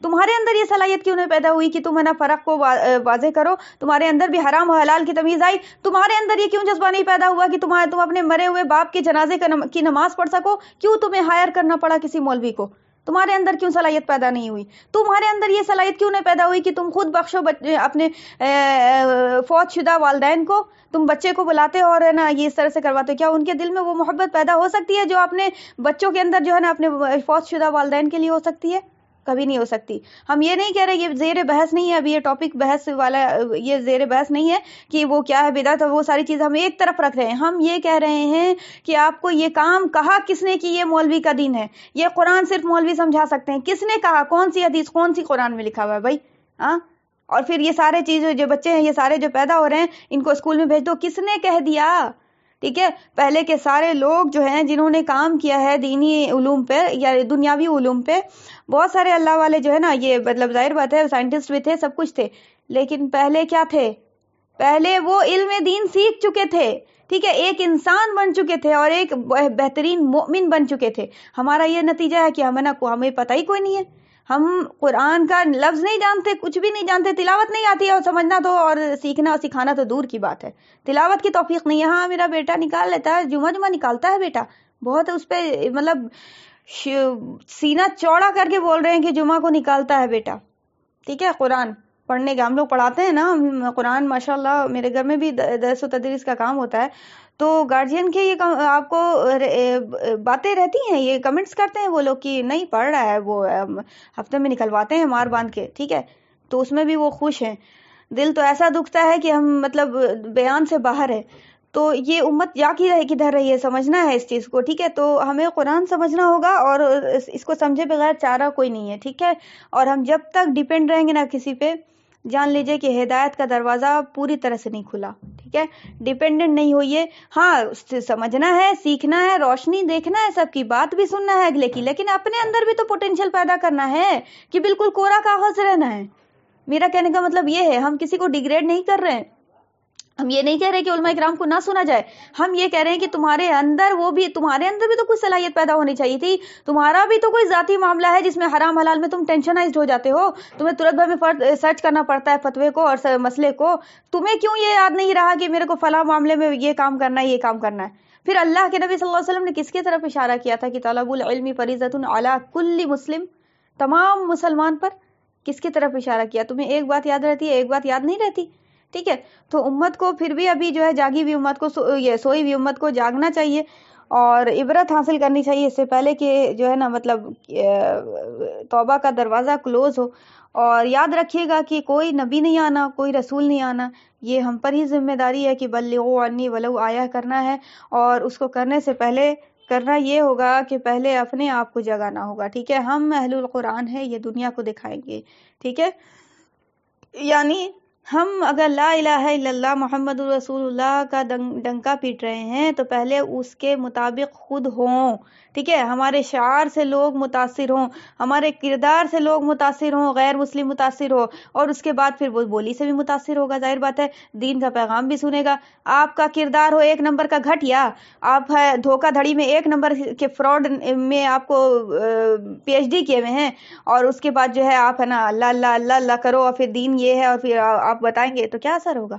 تمہارے اندر یہ صلاحیت کیوں نہیں پیدا ہوئی کہ تم ہے نا فرق کو واضح کرو؟ تمہارے اندر بھی حرام و حلال کی تمیز آئی؟ تمہارے اندر یہ کیوں جذبہ نہیں پیدا ہوا کہ تم اپنے مرے ہوئے باپ کے جنازے کی نماز پڑھ سکو؟ کیوں تمہیں ہائر کرنا پڑا کسی مولوی کو؟ تمہارے اندر کیوں صلاحیت پیدا نہیں ہوئی؟ تمہارے اندر یہ صلاحیت کیوں نہیں پیدا ہوئی کہ تم خود بخشو اپنے فوت شدہ والدین کو؟ تم بچے کو بلاتے ہو اور ہے نا یہ اس طرح سے کرواتے، کیا ان کے دل میں وہ محبت پیدا ہو سکتی ہے جو اپنے بچوں کے اندر جو ہے نا اپنے فوت شدہ والدین کے لیے ہو سکتی ہے؟ کبھی نہیں ہو سکتی۔ ہم یہ نہیں کہہ رہے، یہ زیر بحث نہیں ہے، ابھی یہ ٹاپک بحث والا، یہ زیر بحث نہیں ہے کہ وہ کیا ہے بدعت، وہ ساری چیز ہم ایک طرف رکھ رہے ہیں۔ ہم یہ کہہ رہے ہیں کہ آپ کو یہ کام کہا کس نے کہ یہ مولوی کا دین ہے؟ یہ قرآن صرف مولوی سمجھا سکتے ہیں، کس نے کہا؟ کون سی حدیث، کون سی قرآن میں لکھا ہوا ہے بھائی؟ ہاں، اور پھر یہ سارے چیزیں جو بچے ہیں یہ سارے جو پیدا ہو رہے ہیں ان کو اسکول میں بھیج دو، کس نے کہہ دیا؟ ٹھیک ہے، پہلے کے سارے لوگ جو ہیں جنہوں نے کام کیا ہے دینی علوم پہ یا دنیاوی علوم پہ، بہت سارے اللہ والے جو ہے نا، یہ مطلب ظاہر بات ہے سائنٹسٹ بھی تھے، سب کچھ تھے، لیکن پہلے کیا تھے؟ پہلے وہ علم دین سیکھ چکے تھے، ٹھیک ہے، ایک انسان بن چکے تھے اور ایک بہترین مومن بن چکے تھے۔ ہمارا یہ نتیجہ ہے کہ ہمیں پتہ ہی کوئی نہیں ہے، ہم قرآن کا لفظ نہیں جانتے، کچھ بھی نہیں جانتے، تلاوت نہیں آتی ہے، اور سمجھنا تو اور سیکھنا اور سکھانا تو دور کی بات ہے، تلاوت کی توفیق نہیں ہے۔ ہاں میرا بیٹا نکال لیتا ہے، جمعہ نکالتا ہے بیٹا، بہت اس پہ مطلب سینہ چوڑا کر کے بول رہے ہیں کہ جمعہ کو نکالتا ہے بیٹا، ٹھیک ہے۔ قرآن پڑھنے کا ہم لوگ پڑھاتے ہیں نا قرآن، ماشاءاللہ میرے گھر میں بھی درس و تدریس کا کام ہوتا ہے، تو گارجین کے یہ آپ کو باتیں رہتی ہیں، یہ کمنٹس کرتے ہیں وہ لوگ کہ نہیں پڑھ رہا ہے، وہ ہفتے میں نکلواتے ہیں مار باندھ کے، ٹھیک ہے، تو اس میں بھی وہ خوش ہیں۔ دل تو ایسا دکھتا ہے کہ ہم مطلب بیان سے باہر ہے۔ تو یہ امت جا کی رہے کدھر رہی ہے، سمجھنا ہے اس چیز کو، ٹھیک ہے۔ تو ہمیں قرآن سمجھنا ہوگا اور اس کو سمجھے بغیر چارہ کوئی نہیں ہے، ٹھیک ہے۔ اور ہم جب تک ڈیپینڈ رہیں گے نا کسی پہ، جان لیجئے کہ ہدایت کا دروازہ پوری طرح سے نہیں کھلا، ٹھیک ہے۔ ڈیپینڈنٹ نہیں ہوئیے، ہاں سمجھنا ہے، سیکھنا ہے، روشنی دیکھنا ہے، سب کی بات بھی سننا ہے اگلے کی، لیکن اپنے اندر بھی تو پوٹینشیل پیدا کرنا ہے کہ بالکل کوڑا کاغذ رہنا ہے۔ میرا کہنے کا مطلب یہ ہے، ہم کسی کو ڈیگریڈ نہیں کر رہے ہیں، ہم یہ نہیں کہہ رہے کہ علماء کرام کو نہ سنا جائے، ہم یہ کہہ رہے ہیں کہ تمہارے اندر بھی تو کوئی صلاحیت پیدا ہونی چاہیے تھی، تمہارا بھی تو کوئی ذاتی معاملہ ہے جس میں حرام حلال میں تم ٹینشنائزڈ ہو جاتے ہو، تمہیں ترنت بھر میں سرچ کرنا پڑتا ہے فتوے کو اور مسئلے کو، تمہیں کیوں یہ یاد نہیں رہا کہ میرے کو فلاں معاملے میں یہ کام کرنا ہے، یہ کام کرنا ہے؟ پھر اللہ کے نبی صلی اللہ علیہ وسلم نے کس کی طرف اشارہ کیا تھا کہ طلب العلم فریضۃ علی کل مسلم، تمام مسلمان پر کس کی طرف اشارہ کیا؟ تمہیں ایک بات یاد رہتی ہے، ایک بات یاد نہیں رہتی، ٹھیک ہے؟ تو امت کو پھر بھی ابھی جو ہے جاگی ہوئی امت کو یہ سوئی ہوئی امت کو جاگنا چاہیے اور عبرت حاصل کرنی چاہیے اس سے پہلے کہ جو ہے نا مطلب توبہ کا دروازہ کلوز ہو. اور یاد رکھیے گا کہ کوئی نبی نہیں آنا، کوئی رسول نہیں آنا، یہ ہم پر ہی ذمہ داری ہے کہ بلغوا عنی ولو آیا کرنا ہے، اور اس کو کرنے سے پہلے کرنا یہ ہوگا کہ پہلے اپنے آپ کو جگانا ہوگا، ٹھیک ہے؟ ہم اہل القرآن ہیں، یہ دنیا کو دکھائیں گے، ٹھیک ہے؟ یعنی ہم اگر لا الہ الا اللہ محمد رسول اللہ کا ڈنکا پیٹ رہے ہیں تو پہلے اس کے مطابق خود ہوں، ٹھیک ہے؟ ہمارے شعار سے لوگ متاثر ہوں، ہمارے کردار سے لوگ متاثر ہوں، غیر مسلم متاثر ہو، اور اس کے بعد پھر وہ بولی سے بھی متاثر ہوگا، ظاہر بات ہے دین کا پیغام بھی سنے گا. آپ کا کردار ہو ایک نمبر کا گھٹیا، آپ دھوکہ دھڑی میں ایک نمبر کے فراڈ میں آپ کو پی ایچ ڈی کیے ہوئے ہیں، اور اس کے بعد جو ہے آپ ہے نا اللہ اللہ اللہ اللہ کرو اور پھر دین یہ ہے اور پھر آپ بتائیں گے، تو کیا اثر ہوگا؟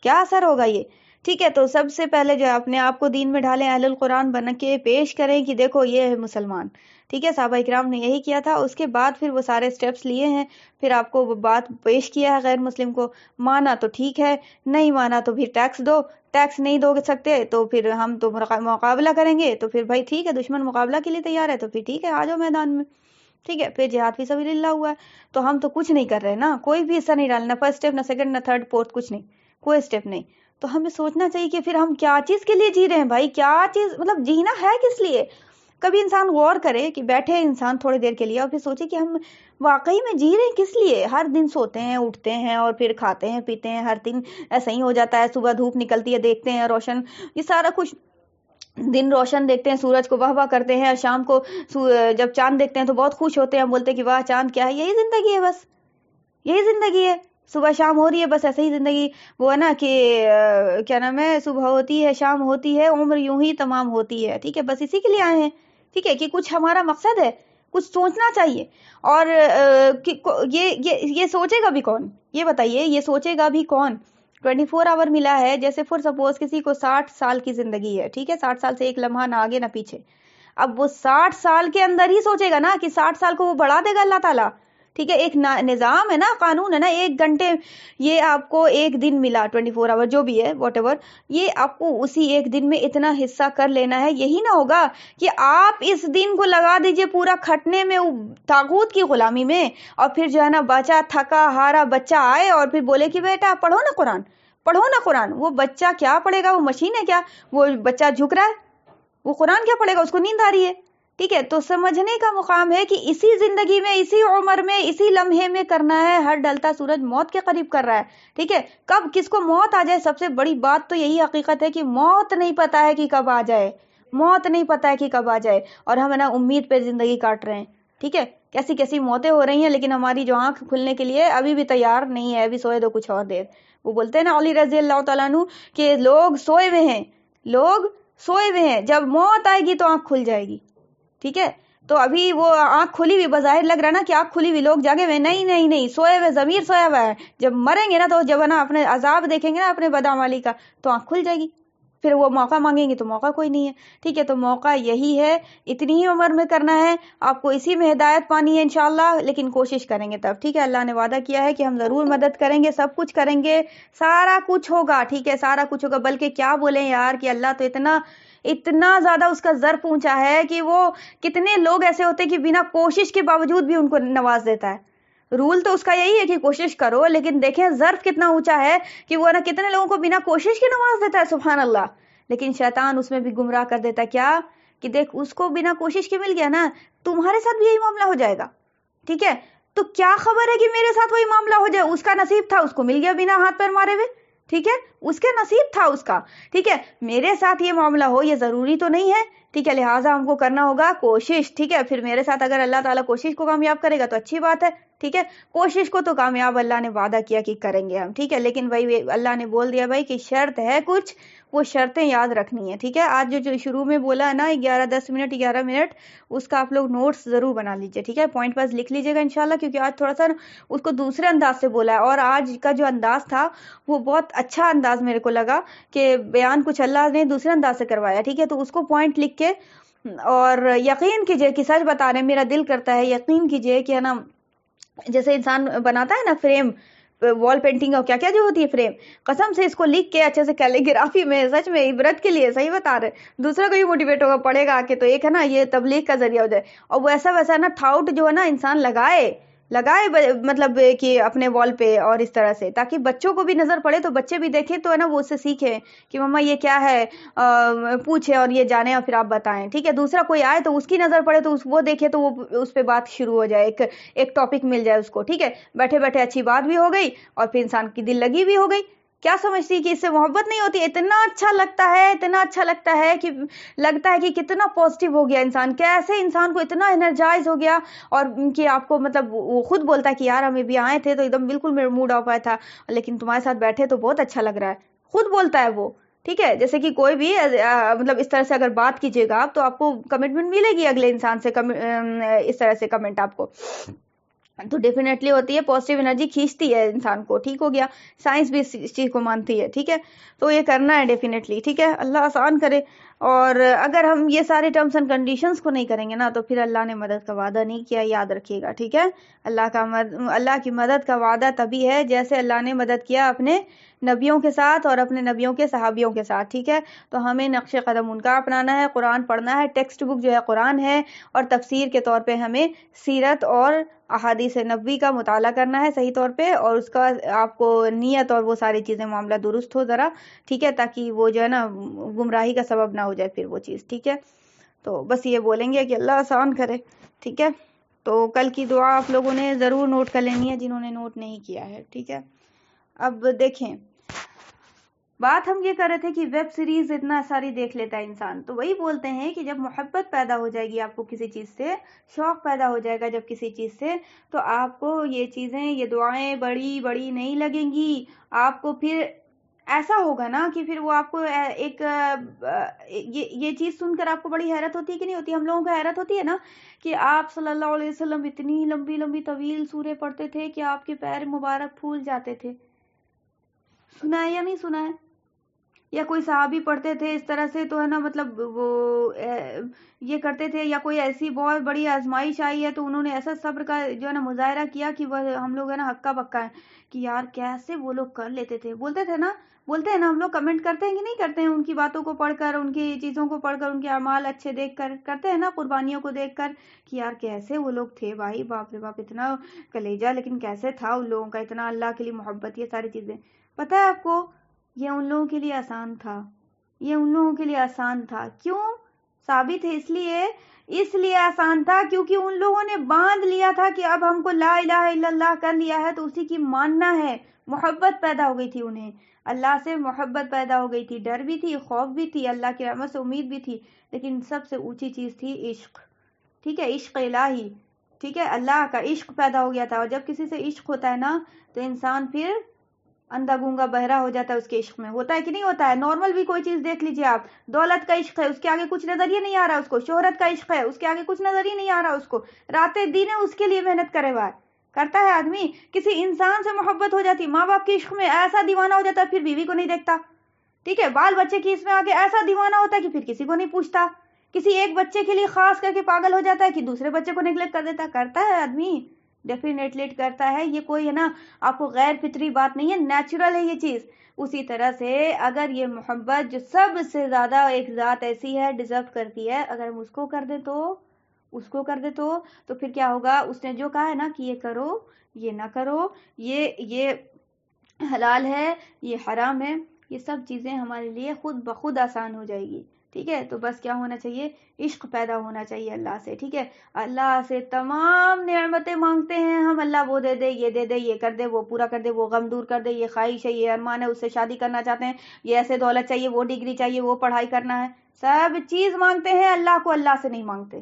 کیا اثر ہوگا یہ؟ ٹھیک ہے؟ تو سب سے پہلے جو ہے اپنے آپ کو دین میں ڈھالیں، اہل القرآن بن کے پیش کریں کہ دیکھو یہ ہے مسلمان، ٹھیک ہے؟ صحابہ اکرام نے یہی کیا تھا. اس کے بعد پھر وہ سارے سٹیپس لیے ہیں، پھر آپ کو بات پیش کیا ہے غیر مسلم کو، مانا تو ٹھیک ہے، نہیں مانا تو پھر ٹیکس دو، ٹیکس نہیں دو سکتے تو پھر ہم تو مقابلہ کریں گے، تو پھر بھائی ٹھیک ہے، دشمن مقابلہ کے لیے تیار ہے تو پھر ٹھیک ہے، آ جاؤ میدان میں، ٹھیک ہے؟ پھر جہاد فی سبیل اللہ ہوا ہے. تو ہم تو کچھ نہیں کر رہے نا، کوئی بھی حصہ نہیں ڈالنا، فرسٹ اسٹیپ نہ سیکنڈ نہ تھرڈ فورتھ، کچھ نہیں، کوئی اسٹیپ نہیں. تو ہمیں سوچنا چاہیے کہ پھر ہم کیا چیز کے لیے جی رہے ہیں بھائی، کیا چیز مطلب جینا ہے کس لیے؟ کبھی انسان غور کرے کہ بیٹھے انسان تھوڑی دیر کے لیے اور پھر سوچے کہ ہم واقعی میں جی رہے ہیں کس لیے؟ ہر دن سوتے ہیں، اٹھتے ہیں اور پھر کھاتے ہیں پیتے ہیں، ہر دن ایسا ہی ہو جاتا ہے، صبح دھوپ نکلتی ہے دیکھتے ہیں روشن، یہ سارا کچھ دن روشن دیکھتے ہیں، سورج کو واہ واہ کرتے ہیں، اور شام کو جب چاند دیکھتے ہیں تو بہت خوش ہوتے ہیں، بولتے ہیں کہ واہ چاند کیا ہے. یہی زندگی ہے، بس یہی زندگی ہے، صبح شام ہو رہی ہے، بس ایسے ہی زندگی. وہ ہے نا کہ کیا نام ہے، صبح ہوتی ہے شام ہوتی ہے، عمر یوں ہی تمام ہوتی ہے، ٹھیک ہے؟ بس اسی کے لیے آئے ہیں، ٹھیک ہے؟ کہ کچھ ہمارا مقصد ہے، کچھ سوچنا چاہیے. اور یہ سوچے گا بھی کون؟ یہ بتائیے، یہ سوچے گا بھی کون؟ 24 آور ملا ہے، جیسے فور سپوز کسی کو 60 سال کی زندگی ہے، ٹھیک ہے؟ 60 سال سے ایک لمحہ نہ آگے نہ پیچھے. اب وہ 60 سال کے اندر ہی سوچے گا نا کہ 60 سال کو وہ بڑھا دے گا اللہ تعالیٰ، ٹھیک ہے؟ ایک نظام ہے نا، قانون ہے نا، 1 گھنٹے یہ آپ کو ایک دن ملا، 24 آور جو بھی ہے واٹ ایور، یہ آپ کو اسی ایک دن میں اتنا حصہ کر لینا ہے. یہی نہ ہوگا کہ آپ اس دن کو لگا دیجئے پورا کھٹنے میں، طاغوت کی غلامی میں، اور پھر جو ہے نا بچہ تھکا ہارا بچہ آئے اور پھر بولے کہ بیٹا پڑھو نا قرآن، پڑھو نا قرآن. وہ بچہ کیا پڑھے گا؟ وہ مشین ہے کیا؟ وہ بچہ جھک رہا ہے، وہ قرآن کیا پڑھے گا؟ اس کو نیند آ رہی ہے، ٹھیک ہے؟ تو سمجھنے کا مقام ہے کہ اسی زندگی میں، اسی عمر میں، اسی لمحے میں کرنا ہے. ہر ڈلتا سورج موت کے قریب کر رہا ہے، ٹھیک ہے؟ کب کس کو موت آ جائے، سب سے بڑی بات تو یہی حقیقت ہے کہ موت نہیں پتا ہے کہ کب آ جائے، موت نہیں پتا ہے کہ کب آ جائے، اور ہم ہے نا امید پہ زندگی کاٹ رہے ہیں، ٹھیک ہے؟ کیسی کیسی موتیں ہو رہی ہیں، لیکن ہماری جو آنکھ کھلنے کے لیے ابھی بھی تیار نہیں ہے، ابھی سوئے دو کچھ اور دیر. وہ بولتے ہیں نا علی رضی اللہ تعالیٰ عنہ کہ لوگ سوئے ہوئے ہیں، لوگ سوئے ہوئے ہیں، جب موت آئے گی تو آنکھ کھل جائے گی، ٹھیک ہے؟ تو ابھی وہ آنکھ کھلی ہوئی، بظاہر لگ رہا نا کہ آنکھ کھلی ہوئی، لوگ جاگے ہوئے، نہیں نہیں نہیں، سوئے ہوئے، ضمیر سویا ہوا ہے. جب مریں گے نا تو جب ہے نا اپنے عذاب دیکھیں گے نا اپنے بدعمالی کا، تو آنکھ کھل جائے گی. پھر وہ موقع مانگیں گے تو موقع کوئی نہیں ہے، ٹھیک ہے؟ تو موقع یہی ہے، اتنی ہی عمر میں کرنا ہے آپ کو، اسی میں ہدایت پانی ہے انشاءاللہ، لیکن کوشش کریں گے تب، ٹھیک ہے؟ اللہ نے وعدہ کیا ہے کہ ہم ضرور مدد کریں گے، سب کچھ کریں گے، سارا کچھ ہوگا، ٹھیک ہے؟ سارا کچھ ہوگا. بلکہ کیا بولیں یار کہ اللہ تو اتنا زیادہ اس کا ظرف اونچا ہے کہ وہ کتنے لوگ ایسے ہوتے ہیں کہ بنا کوشش کے باوجود بھی ان کو نواز دیتا ہے. رول تو اس کا یہی ہے کہ کوشش کرو، لیکن دیکھیں ظرف کتنا اونچا ہے کہ وہ نا کتنے لوگوں کو بنا کوشش کے نواز دیتا ہے، سبحان اللہ. لیکن شیطان اس میں بھی گمراہ کر دیتا ہے، کیا کہ دیکھ اس کو بنا کوشش کے مل گیا نا، تمہارے ساتھ بھی یہی معاملہ ہو جائے گا، ٹھیک ہے؟ تو کیا خبر ہے کہ میرے ساتھ وہی معاملہ ہو جائے، اس کا نصیب تھا، اس کو مل گیا بنا ہاتھ پیر مارے ہوئے، ٹھیک ہے؟ اس کے نصیب تھا اس کا، ٹھیک ہے. میرے ساتھ یہ معاملہ ہو یہ ضروری تو نہیں ہے، ٹھیک ہے، لہٰذا ہم کو کرنا ہوگا کوشش، ٹھیک ہے. پھر میرے ساتھ اگر اللہ تعالیٰ کوشش کو کامیاب کرے گا تو اچھی بات ہے، ٹھیک ہے. کوشش کو تو کامیاب اللہ نے وعدہ کیا کہ کریں گے ہم، ٹھیک ہے. لیکن بھائی اللہ نے بول دیا بھائی کہ شرط ہے کچھ، وہ شرطیں یاد رکھنی ہے، ٹھیک ہے. آج جو شروع میں بولا ہے نا 11 منٹ اس کا آپ لوگ نوٹس ضرور بنا لیجئے، ٹھیک ہے. پوائنٹ پاس لکھ لیجئے گا انشاءاللہ، کیونکہ آج تھوڑا سا اس کو دوسرے انداز سے بولا ہے، اور آج کا جو انداز تھا وہ بہت اچھا انداز میرے کو لگا کہ بیان کچھ اللہ نے دوسرے انداز سے کروایا، ٹھیک ہے. تو اس کو پوائنٹ لکھ کے اور یقین کیجئے کہ سچ بتا رہے ہیں، میرا دل کرتا ہے یقین کیجئے کہ ہے نا، جیسے انسان بناتا ہے نا فریم، وال پینٹنگ اور کیا کیا جو ہوتی ہے فریم، قسم سے اس کو لکھ کے اچھے سے کیلیگرافی میں سچ میں عبرت کے لیے، صحیح بتا رہے، دوسرا کوئی موٹیویٹ ہوگا پڑھے گا کہ تو ایک ہے نا یہ تبلیغ کا ذریعہ ہو جائے. اور ویسا ویسا نا تھاؤٹ جو ہے نا انسان لگائے مطلب کہ اپنے وال پہ اور اس طرح سے، تاکہ بچوں کو بھی نظر پڑے تو بچے بھی دیکھیں تو ہے نا وہ اس سے سیکھیں کہ مما یہ کیا ہے، پوچھے اور یہ جانے اور پھر آپ بتائیں، ٹھیک ہے. دوسرا کوئی آئے تو اس کی نظر پڑے تو وہ دیکھے تو وہ اس پہ بات شروع ہو جائے، ایک ٹاپک مل جائے اس کو، ٹھیک ہے. بیٹھے بیٹھے اچھی بات بھی ہو گئی اور پھر انسان کی دل لگی بھی ہو گئی. کیا سمجھتی کہ اس سے محبت نہیں ہوتی؟ اتنا اچھا لگتا ہے، اتنا اچھا لگتا ہے کہ لگتا ہے کہ کتنا پازیٹیو ہو گیا انسان، کیسے انسان کو اتنا انرجائز ہو گیا، اور کہ آپ کو مطلب وہ خود بولتا ہے کہ یار ہمیں بھی آئے تھے تو ایک دم بالکل میرا موڈ آف آیا تھا، لیکن تمہارے ساتھ بیٹھے تو بہت اچھا لگ رہا ہے، خود بولتا ہے وہ، ٹھیک ہے. جیسے کہ کوئی بھی مطلب اس طرح سے اگر بات کیجیے گا آپ تو آپ کو کمٹمنٹ ملے گی اگلے انسان سے، اس طرح سے کمنٹ آپ کو تو ڈیفینیٹلی ہوتی ہے، پازیٹیو انرجی کھینچتی ہے انسان کو، ٹھیک ہو گیا. سائنس بھی اس چیز کو مانتی ہے، ٹھیک ہے. تو یہ کرنا ہے ڈیفینیٹلی، ٹھیک ہے. اللہ آسان کرے. اور اگر ہم یہ سارے ٹرمز اینڈ کنڈیشنز کو نہیں کریں گے نا تو پھر اللہ نے مدد کا وعدہ نہیں کیا، یاد رکھیے گا، ٹھیک ہے. اللہ کی مدد کا وعدہ تبھی ہے جیسے اللہ نے مدد کیا اپنے نبیوں کے ساتھ اور اپنے نبیوں کے صحابیوں کے ساتھ، ٹھیک ہے. تو ہمیں نقش قدم ان کا اپنانا ہے، قرآن پڑھنا ہے، ٹیکسٹ بک جو ہے قرآن ہے، اور تفسیر کے طور پہ ہمیں سیرت اور احادیث نبوی کا مطالعہ کرنا ہے صحیح طور پہ، اور اس کا آپ کو نیت اور وہ ساری چیزیں معاملہ درست ہو ذرا، ٹھیک ہے، تاکہ وہ جو ہے نا گمراہی کا سبب نہ ہو جائے پھر وہ چیز، ٹھیک ہے. تو بس یہ بولیں گے کہ اللہ آسان کرے، ٹھیک ہے. تو کل کی دعا آپ لوگوں نے ضرور نوٹ کر لینی ہے جنہوں نے نوٹ نہیں کیا ہے، ٹھیک ہے. اب دیکھیں، بات ہم یہ کر رہے تھے کہ ویب سیریز اتنا ساری دیکھ لیتا ہے انسان، تو وہی بولتے ہیں کہ جب محبت پیدا ہو جائے گی آپ کو کسی چیز سے، شوق پیدا ہو جائے گا جب کسی چیز سے، تو آپ کو یہ چیزیں، یہ دعائیں بڑی بڑی نہیں لگیں گی. آپ کو پھر ایسا ہوگا نا کہ پھر وہ آپ کو ایک یہ چیز سن کر آپ کو بڑی حیرت ہوتی ہے کہ نہیں ہوتی؟ ہم لوگوں کو حیرت ہوتی ہے نا کہ آپ صلی اللہ علیہ وسلم اتنی لمبی لمبی طویل سورے پڑھتے تھے کہ آپ کے پیر مبارک پھول جاتے تھے. سنا ہے یا نہیں سنا ہے؟ یا کوئی صحابی پڑھتے تھے اس طرح سے تو ہے نا مطلب وہ یہ کرتے تھے، یا کوئی ایسی بہت بڑی آزمائش آئی ہے تو انہوں نے ایسا صبر کا جو ہے نا مظاہرہ کیا کہ وہ ہم لوگ ہے نا ہکا بکا ہے کہ یار کیسے وہ لوگ کر لیتے تھے. بولتے تھے نا، بولتے ہیں نا ہم لوگ، کمنٹ کرتے ہیں کہ نہیں کرتے ہیں ان کی باتوں کو پڑھ کر، ان کی چیزوں کو پڑھ کر، ان کے اعمال اچھے دیکھ کر، کرتے ہیں نا قربانیوں کو دیکھ کر کہ یار کیسے وہ لوگ تھے بھائی، باپ رے باپ، اتنا کلیجہ لیکن کیسے تھا ان لوگوں کا، اتنا اللہ کے لیے محبت، یہ ساری چیزیں. پتہ ہے آپ کو یہ ان لوگوں کے لیے آسان تھا، یہ ان لوگوں کے لیے آسان تھا. کیوں ثابت ہے؟ اس لیے آسان تھا کیونکہ ان لوگوں نے باندھ لیا تھا کہ اب ہم کو لا الہ الا اللہ کر لیا ہے تو اسی کی ماننا ہے. محبت پیدا ہو گئی تھی انہیں، اللہ سے محبت پیدا ہو گئی تھی، ڈر بھی تھی، خوف بھی تھی، اللہ کی رحمت سے امید بھی تھی، لیکن سب سے اونچی چیز تھی عشق، ٹھیک ہے، عشق الہی، ٹھیک ہے، اللہ کا عشق پیدا ہو گیا تھا. اور جب کسی سے عشق ہوتا ہے نا تو انسان پھر اندھا گونگا بہرا ہو جاتا ہے اس کے عشق میں. ہوتا ہے کہ نہیں ہوتا ہے؟ نارمل بھی کوئی چیز دیکھ لیجیے آپ، دولت کا عشق ہے، اس کے آگے کچھ نظر ہی نہیں آ رہا اس کو. شہرت کا عشق ہے، اس کے آگے کچھ نظر ہی نہیں آ رہا اس کو. راتیں دن اس کے لیے محنت کرے ہوا کرتا ہے آدمی. کسی انسان سے محبت ہو جاتی، ماں باپ کے عشق میں ایسا دیوانہ ہو جاتا ہے پھر بیوی کو نہیں دیکھتا، ٹھیک ہے. بال بچے کی اس میں آگے ایسا دیوانہ ہوتا ہے کہ پھر کسی کو نہیں پوچھتا. کسی ایک بچے کے لیے خاص کر کے پاگل ہو جاتا ہے کہ دوسرے بچے کو نیگلیکٹ کر دیتا. کرتا ہے آدمی، ڈیفینیٹلی کرتا ہے. یہ کوئی ہے نا آپ کو غیر فطری بات نہیں ہے، نیچرل ہے یہ چیز. اسی طرح سے اگر یہ محبت جو سب سے زیادہ ایک ذات ایسی ہے ڈیزرو کرتی ہے، اگر ہم اس کو کر دیں تو پھر کیا ہوگا؟ اس نے جو کہا ہے نا کہ یہ کرو، یہ نہ کرو، یہ حلال ہے، یہ حرام ہے، یہ سب چیزیں ہمارے لیے خود بخود آسان ہو جائے گی. ٹھیک ہے. تو بس کیا ہونا چاہیے؟ عشق پیدا ہونا چاہیے اللہ سے. ٹھیک ہے, اللہ سے تمام نعمتیں مانگتے ہیں ہم, اللہ وہ دے دے, یہ دے دے, یہ کر دے, وہ پورا کر دے, وہ غم دور کر دے, یہ خواہش ہے, یہ ارمان ہے, اس سے شادی کرنا چاہتے ہیں, یہ ایسے دولت چاہیے, وہ ڈگری چاہیے, وہ پڑھائی کرنا ہے, سب چیز مانگتے ہیں اللہ کو, اللہ سے نہیں مانگتے.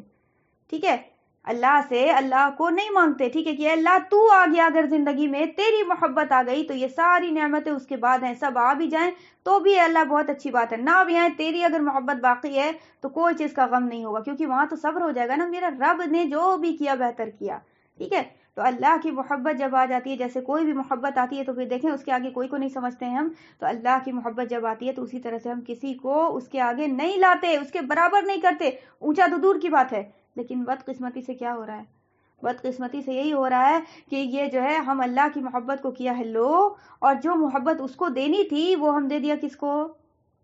ٹھیک ہے, اللہ سے اللہ کو نہیں مانگتے. ٹھیک ہے, کہ اللہ تو آ گیا اگر زندگی میں, تیری محبت آ گئی تو یہ ساری نعمتیں اس کے بعد ہیں, سب آ بھی جائیں تو بھی اللہ بہت اچھی بات ہے, نہ بھی آئیں تیری اگر محبت باقی ہے تو کوئی چیز کا غم نہیں ہوگا, کیونکہ وہاں تو صبر ہو جائے گا نا, میرا رب نے جو بھی کیا بہتر کیا. ٹھیک ہے, تو اللہ کی محبت جب آ جاتی ہے, جیسے کوئی بھی محبت آتی ہے تو پھر دیکھیں اس کے آگے کوئی کو نہیں سمجھتے ہیں ہم, تو اللہ کی محبت جب آتی ہے تو اسی طرح سے ہم کسی کو اس کے آگے نہیں لاتے, اس کے برابر نہیں کرتے, اونچا تو دور کی بات ہے. لیکن بدقسمتی سے کیا ہو رہا ہے؟ بدقسمتی سے یہی ہو رہا ہے کہ یہ جو ہے ہم اللہ کی محبت کو کیا ہے لو, اور جو محبت اس کو دینی تھی وہ ہم دے دیا کس کو؟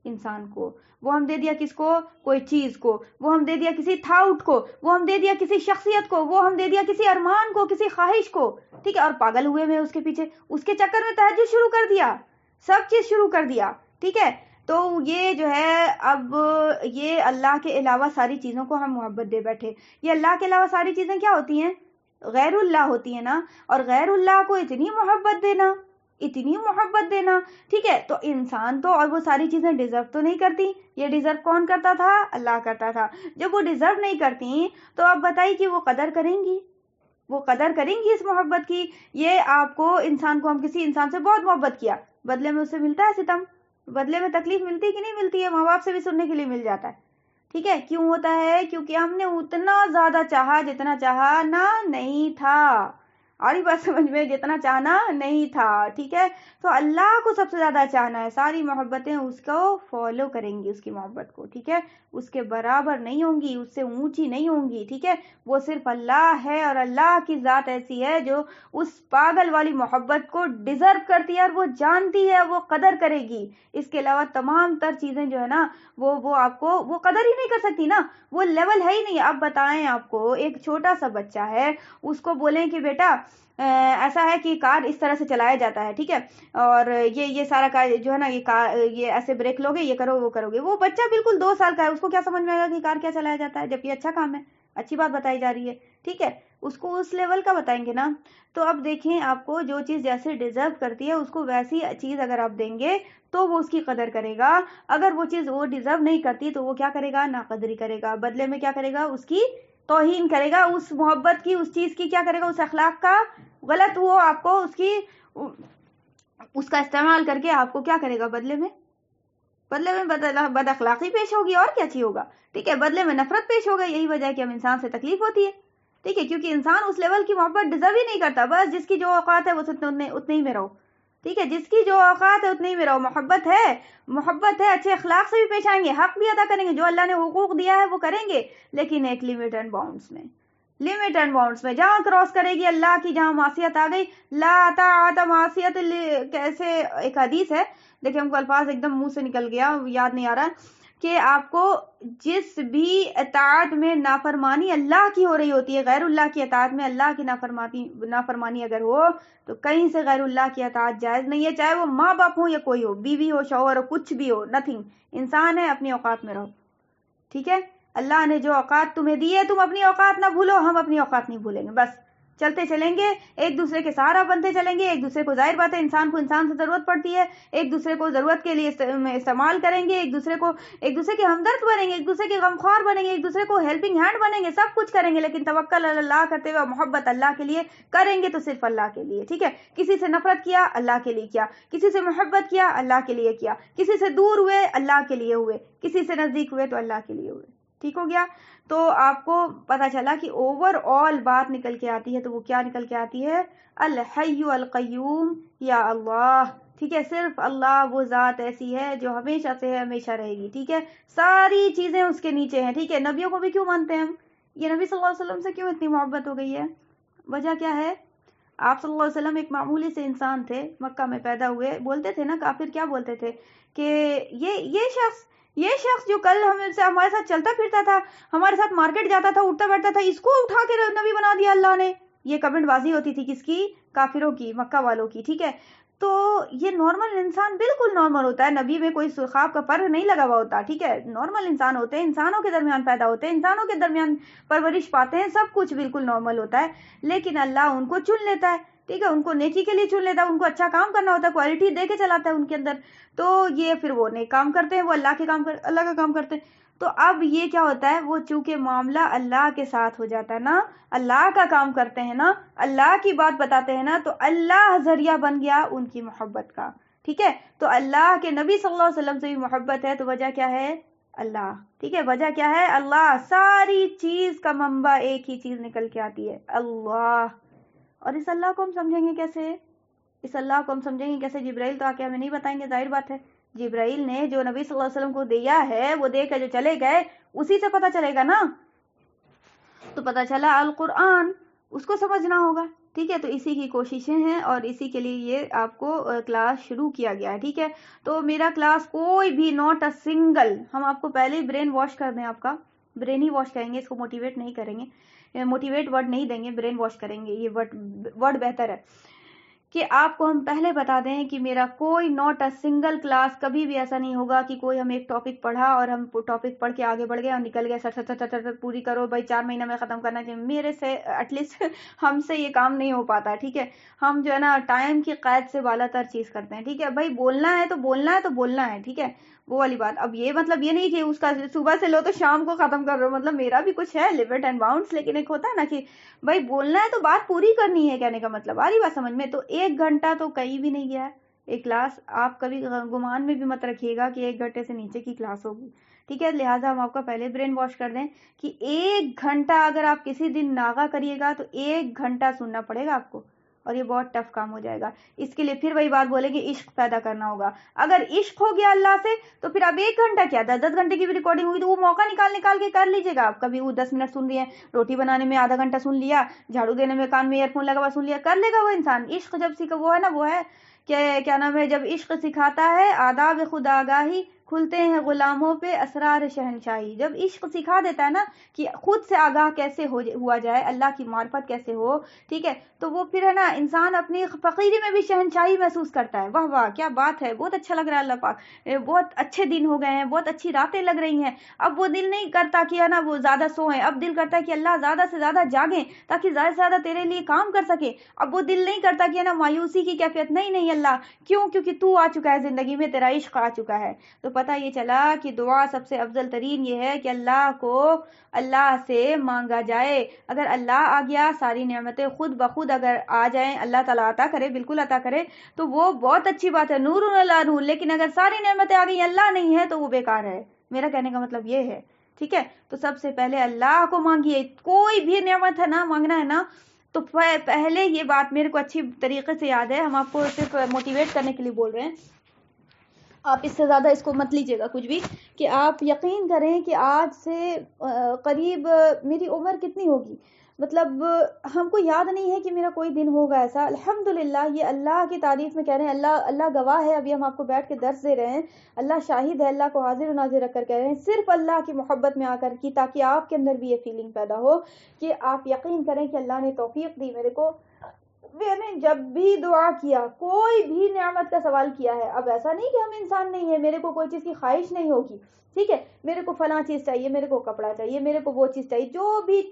انسان کو. وہ ہم دے دیا کس کو؟ کوئی چیز کو. وہ ہم دے دیا کسی تھاؤٹ کو. وہ ہم دے دیا کسی شخصیت کو. وہ ہم دے دیا کسی ارمان کو, کسی خواہش کو. ٹھیک ہے, اور پاگل ہوئے میں اس کے پیچھے, اس کے چکر میں تہجد شروع کر دیا, سب چیز شروع کر دیا. ٹھیک ہے, تو یہ جو ہے اب یہ اللہ کے علاوہ ساری چیزوں کو ہم محبت دے بیٹھے. یہ اللہ کے علاوہ ساری چیزیں کیا ہوتی ہیں؟ غیر اللہ ہوتی ہیں نا. اور غیر اللہ کو اتنی محبت دینا, اتنی محبت دینا. ٹھیک ہے, تو انسان تو اور وہ ساری چیزیں ڈیزرو تو نہیں کرتی. یہ ڈیزرو کون کرتا تھا؟ اللہ کرتا تھا. جب وہ ڈیزرو نہیں کرتی تو آپ بتائیے کہ وہ قدر کریں گی؟ وہ قدر کریں گی اس محبت کی؟ یہ آپ کو انسان کو, ہم کسی انسان سے بہت محبت کیا, بدلے میں اس سے ملتا ہے ستم, بدلے میں تکلیف ملتی کہ نہیں ملتی ہے؟ ماں باپ سے بھی سننے کے لیے مل جاتا ہے. ٹھیک ہے, کیوں ہوتا ہے؟ کیونکہ ہم نے اتنا زیادہ چاہا جتنا چاہنا نہیں تھا. اور ہی بات سمجھ میں, جتنا چاہنا نہیں تھا. ٹھیک ہے, تو اللہ کو سب سے زیادہ چاہنا ہے, ساری محبتیں اس کو فالو کریں گی, اس کی محبت کو. ٹھیک ہے, اس کے برابر نہیں ہوں گی, اس سے اونچی نہیں ہوں گی. ٹھیک ہے, وہ صرف اللہ ہے, اور اللہ کی ذات ایسی ہے جو اس پاگل والی محبت کو ڈیزرو کرتی ہے, اور وہ جانتی ہے, وہ قدر کرے گی. اس کے علاوہ تمام تر چیزیں جو ہے نا وہ آپ کو وہ قدر ہی نہیں کر سکتی نا, وہ لیول ہے ہی نہیں. اب بتائیں, آپ کو ایک چھوٹا سا بچہ ہے, اس کو بولیں کہ بیٹا ایسا ہے کہ کار اس طرح سے چلایا جاتا ہے. ٹھیک ہے, اور یہ سارا کار جو ہے نا, یہ ایسے بریک لوگے, یہ کرو, وہ کرو گے. وہ بچہ بالکل 2 سال کا ہے, اس کو کیا سمجھ میں آئے گا کہ کار کیا چلایا جاتا ہے, جب یہ اچھا کام ہے, اچھی بات بتائی جا رہی ہے. ٹھیک ہے, اس کو اس لیول کا بتائیں گے نا. تو اب دیکھیں, آپ کو جو چیز جیسے ڈیزرو کرتی ہے اس کو ویسی چیز اگر آپ دیں گے تو وہ اس کی قدر کرے گا. اگر وہ چیز وہ ڈیزرو نہیں کرتی تو وہ کیا کرے گا؟ ناقدری کرے گا. بدلے میں کیا کرے گا؟ اس کی توہین کرے گا, اس محبت کی, اس چیز کی کیا کرے گا؟ اس اخلاق کا غلط وہ آپ کو اس کا استعمال کر کے آپ کو کیا کرے گا؟ بدلے میں بد اخلاقی پیش ہوگی, اور کیا چیز ہوگا. ٹھیک ہے, بدلے میں نفرت پیش ہوگا. یہی وجہ ہے کہ ہم انسان سے تکلیف ہوتی ہے. ٹھیک ہے, کیونکہ انسان اس لیول کی محبت ڈیزرو ہی نہیں کرتا. بس جس کی جو اوقات ہے وہ اتنے ہی میں رہو. ٹھیک ہے, جس کی جو اوقات ہے اتنے ہی میں رہو. محبت ہے, اچھے اخلاق سے بھی پیش آئیں گے, حق بھی ادا کریں گے, جو اللہ نے حقوق دیا ہے وہ کریں گے, لیکن ایک لمٹ اینڈ باؤنڈس میں. جہاں کراس کرے گی اللہ کی, جہاں معصیت آ گئی, لا طاعت معصیت, کیسے ایک حدیث ہے, دیکھیں ہم کو الفاظ ایک دم منہ سے نکل گیا, یاد نہیں آ رہا, کہ آپ کو جس بھی اطاعت میں نافرمانی اللہ کی ہو رہی ہوتی ہے, غیر اللہ کی اطاعت میں اللہ کی نافرمانی اگر ہو تو کہیں سے غیر اللہ کی اطاعت جائز نہیں ہے, چاہے وہ ماں باپ ہو یا کوئی ہو, بیوی ہو, شوہر ہو, کچھ بھی ہو, نتھنگ. انسان ہے, اپنی اوقات میں رہو. ٹھیک ہے, اللہ نے جو اوقات تمہیں دی ہے تم اپنی اوقات نہ بھولو, ہم اپنی اوقات نہیں بھولیں گے. بس چلتے چلیں گے, ایک دوسرے کے سہارا بنتے چلیں گے, ایک دوسرے کو, ظاہر بات ہے انسان کو انسان سے ضرورت پڑتی ہے, ایک دوسرے کو ضرورت کے لیے استعمال کریں گے, ایک دوسرے کے ہمدرد بنیں گے, ایک دوسرے کے غمخوار بنیں گے, ایک دوسرے کو ہیلپنگ ہینڈ بنیں گے, سب کچھ کریں گے, لیکن توکل اللہ کرتے ہوئے محبت اللہ کے لیے کریں گے, تو صرف اللہ کے لیے. ٹھیک ہے, کسی سے نفرت کیا, اللہ کے لیے کیا, کسی سے محبت کیا, اللہ کے لیے کیا, کسی سے دور ہوئے, اللہ کے لیے ہوئے, کسی سے نزدیک ہوئے تو اللہ کے لیے ہوئے. ٹھیک ہو گیا. تو آپ کو پتا چلا کہ اوور آل بات نکل کے آتی ہے, تو وہ کیا نکل کے آتی ہے؟ الحی القیوم یا اللہ. ٹھیک ہے, صرف اللہ وہ ذات ایسی ہے جو ہمیشہ سے ہے, ہمیشہ رہے گی. ٹھیک ہے, ساری چیزیں اس کے نیچے ہیں. ٹھیک ہے, نبیوں کو بھی کیوں مانتے ہیں ہم؟ یہ نبی صلی اللہ علیہ وسلم سے کیوں اتنی محبت ہو گئی ہے؟ وجہ کیا ہے؟ آپ صلی اللہ علیہ وسلم ایک معمولی سے انسان تھے, مکہ میں پیدا ہوئے. بولتے تھے نا کافر, کیا بولتے تھے کہ یہ شخص جو کل ہمارے ساتھ چلتا پھرتا تھا, ہمارے ساتھ مارکیٹ جاتا تھا, اٹھتا بیٹھتا تھا, اس کو اٹھا کے نبی بنا دیا اللہ نے. یہ کمنٹ بازی ہوتی تھی کس کی؟ کافروں کی, مکہ والوں کی. ٹھیک ہے, تو یہ نارمل انسان بالکل نارمل ہوتا ہے، نبی میں کوئی خواب کا پر نہیں لگا ہوا ہوتا، ٹھیک ہے، نارمل انسان ہوتے ہیں، انسانوں کے درمیان پیدا ہوتے ہیں، انسانوں کے درمیان پرورش پاتے ہیں، سب کچھ بالکل نارمل ہوتا ہے، لیکن اللہ ان کو چن لیتا ہے، ٹھیک ہے، ان کو نیکی کے لیے چن لیتا ہے، ان کو اچھا کام کرنا ہوتا ہے، کوالٹی دے کے چلاتا ہے ان کے اندر، تو یہ پھر وہ نیک کام کرتے ہیں، وہ اللہ کا کام کرتے ہیں۔ تو اب یہ کیا ہوتا ہے، وہ چونکہ معاملہ اللہ کے ساتھ ہو جاتا ہے نا، اللہ کا کام کرتے ہیں نا، اللہ کی بات بتاتے ہیں نا، تو اللہ ذریعہ بن گیا ان کی محبت کا، ٹھیک ہے، تو اللہ کے نبی صلی اللہ علیہ وسلم سے بھی محبت ہے، تو وجہ کیا ہے، اللہ، ٹھیک ہے، وجہ کیا ہے، اللہ، ساری چیز کا منبع ایک ہی چیز نکل کے آتی ہے، اللہ۔ اور اس اللہ کو ہم سمجھیں گے کیسے، اس اللہ کو ہم سمجھیں گے کیسے، جبرائیل تو آ کے ہمیں نہیں بتائیں گے، ظاہر بات ہے، جبرائیل نے جو نبی صلی اللہ علیہ وسلم کو دیا ہے وہ دے کے جو چلے گئے، اسی سے پتہ چلے گا نا، تو پتہ چلا القرآن، اس کو سمجھنا ہوگا، ٹھیک ہے، تو اسی کی کوششیں ہیں اور اسی کے لیے یہ آپ کو کلاس شروع کیا گیا ہے، ٹھیک ہے، تو میرا کلاس کوئی بھی ناٹ اے سنگل، ہم آپ کو پہلے ہی برین واش کر دیں، آپ کا برین ہی واش کریں گے، اس کو موٹیویٹ نہیں کریں گے، موٹیویٹ ورڈ نہیں دیں گے، برین واش کریں گے، یہ ورڈ بہتر ہے کہ آپ کو ہم پہلے بتا دیں کہ میرا کوئی ناٹ اے سنگل کلاس کبھی بھی ایسا نہیں ہوگا کہ کوئی ہم ایک ٹاپک پڑھا اور ہم ٹاپک پڑھ کے آگے بڑھ گئے اور نکل گئے، سٹ پوری کرو بھائی، 4 مہینہ میں ختم کرنا چاہیے، میرے سے ایٹ لیسٹ ہم سے یہ کام نہیں ہو پاتا، ٹھیک ہے، ہم جو ہے نا ٹائم کی قید سے بالا تر چیز کرتے ہیں، ٹھیک ہے بھائی، بولنا ہے تو بولنا ہے تو بولنا ہے، ٹھیک ہے، وہ والی بات۔ اب یہ مطلب یہ نہیں کہ اس کا صبح سے لو تو شام کو ختم کر رہے ہو، مطلب میرا بھی کچھ ہے لمٹ اینڈ باؤنڈس، لیکن ایک ہوتا ہے نا کہ بھائی بولنا ہے تو بات پوری کرنی ہے، کہنے کا مطلب آ رہی بات سمجھ میں، تو 1 گھنٹہ تو کہیں بھی نہیں گیا ہے ایک کلاس، آپ کبھی گمان میں بھی مت رکھیے گا کہ 1 گھنٹے سے نیچے کی کلاس ہوگی، ٹھیک ہے، لہٰذا ہم آپ کا پہلے برین واش کر دیں کہ 1 گھنٹہ اگر آپ کسی دن ناغا کریے گا تو 1 گھنٹہ سننا پڑے گا آپ کو، اور یہ بہت ٹف کام ہو جائے گا، اس کے لیے پھر وہی بات بولے گی، عشق پیدا کرنا ہوگا، اگر عشق ہو گیا اللہ سے تو پھر اب 1 گھنٹہ کیا 10 گھنٹے کی بھی ریکارڈنگ ہوگی تو وہ موقع نکال کے کر لیجیے گا آپ، کبھی وہ 10 منٹ سن لیے، روٹی بنانے میں آدھا گھنٹہ سن لیا، جھاڑو دینے میں کان میں ایئر فون لگا ہوا سن لیا، کر لے گا وہ انسان، عشق جب سیکھا وہ ہے نا، وہ ہے کہ کیا نام ہے، جب عشق سکھاتا ہے آداب خدا آگاہی، کھلتے ہیں غلاموں پہ اسرار شہنشاہی، جب عشق سکھا دیتا ہے نا کہ خود سے آگاہ کیسے ہوا جائے، اللہ کی معرفت کیسے ہو، ٹھیک ہے، تو وہ پھر ہے نا انسان اپنی فقیری میں بھی شہنشاہی محسوس کرتا ہے، واہ واہ کیا بات ہے، بہت اچھا لگ رہا ہے اللہ پاک، بہت اچھے دن ہو گئے ہیں، بہت اچھی راتیں لگ رہی ہیں، اب وہ دل نہیں کرتا کہ ہے نا وہ زیادہ سوئیں، اب دل کرتا ہے کہ اللہ زیادہ سے زیادہ جاگیں تاکہ زیادہ سے زیادہ تیرے لیے کام کر سکے، اب وہ دل نہیں کرتا کہ ہے نا مایوسی کی کیفیت، نہیں اللہ، کیوں، کیونکہ تو آ چکا ہے زندگی میں، تیرا عشق آ چکا ہے، تو پتہ یہ چلا کہ دعا سب سے افضل ترین یہ ہے کہ اللہ سے مانگا جائے، اگر اللہ آ گیا ساری نعمتیں خود بخود اگر آ جائیں، اللہ تعالیٰ عطا کرے، بالکل عطا کرے، تو وہ بہت اچھی بات ہے، نور اللہ نور، لیکن اگر ساری نعمتیں آ گئی اللہ نہیں ہے تو وہ بیکار ہے، میرا کہنے کا مطلب یہ ہے، ٹھیک ہے، تو سب سے پہلے اللہ کو مانگیے، کوئی بھی نعمت ہے نا مانگنا ہے نا، تو پہلے یہ بات میرے کو اچھی طریقے سے یاد ہے، ہم آپ کو صرف موٹیویٹ کرنے کے لیے بول رہے ہیں، آپ اس سے زیادہ اس کو مت لیجیے گا کچھ بھی، کہ آپ یقین کریں کہ آج سے قریب میری عمر کتنی ہوگی، مطلب ہم کو یاد نہیں ہے کہ میرا کوئی دن ہوگا ایسا، الحمدللہ، یہ اللہ کی تعریف میں کہہ رہے ہیں، اللہ گواہ ہے، ابھی ہم آپ کو بیٹھ کے درس دے رہے ہیں، اللہ شاہد ہے، اللہ کو حاضر و ناظر رکھ کر کہہ رہے ہیں، صرف اللہ کی محبت میں آ کر کی، تاکہ آپ کے اندر بھی یہ فیلنگ پیدا ہو کہ آپ یقین کریں کہ اللہ نے توفیق دی میرے کو، میں نے جب بھی دعا کیا، کوئی بھی نعمت کا سوال کیا ہے، اب ایسا نہیں کہ ہم انسان نہیں ہے، میرے کو کوئی چیز کی خواہش نہیں ہوگی، ٹھیک ہے، میرے کو فلاں چیز چاہیے، میرے کو کپڑا چاہیے، میرے کو وہ چیز چاہیے، جو بھی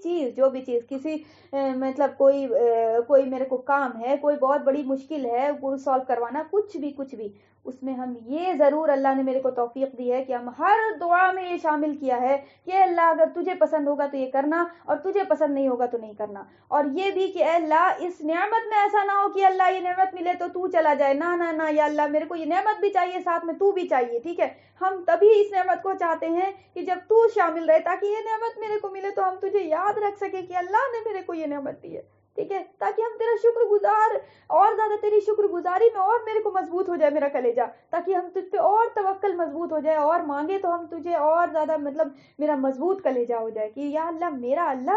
چیز کسی مطلب کوئی میرے کو کام ہے، کوئی بہت بڑی مشکل ہے وہ سالو کروانا، کچھ بھی اس میں ہم یہ ضرور اللہ نے میرے کو توفیق دی ہے کہ ہم ہر دعا میں یہ شامل کیا ہے کہ اللہ اگر تجھے پسند ہوگا تو یہ کرنا، اور تجھے پسند نہیں ہوگا تو نہیں کرنا، اور یہ بھی کہ اے اللہ اس نعمت میں ایسا نہ ہو کہ اللہ یہ نعمت ملے تو تو چلا جائے، نہ یا اللہ میرے کو یہ نعمت بھی چاہیے، ساتھ میں تو بھی چاہیے، ٹھیک ہے، ہم تبھی اس نعمت کو چاہتے ہیں کہ جب تو شامل رہے، تاکہ یہ نعمت میرے کو ملے تو ہم تجھے یاد رکھ سکے کہ اللہ نے میرے کو یہ نعمت دی ہے، ٹھیک ہے، تاکہ ہم تیرا شکر گزار اور زیادہ، تیری شکر گزاری میں اور میرے کو مضبوط ہو جائے میرا کلیجہ، تاکہ ہم تجھ پہ اور توکل مضبوط ہو جائے، اور مانگے تو ہم تجھے اور زیادہ مطلب میرا مضبوط کلیجہ ہو جائے کہ یا اللہ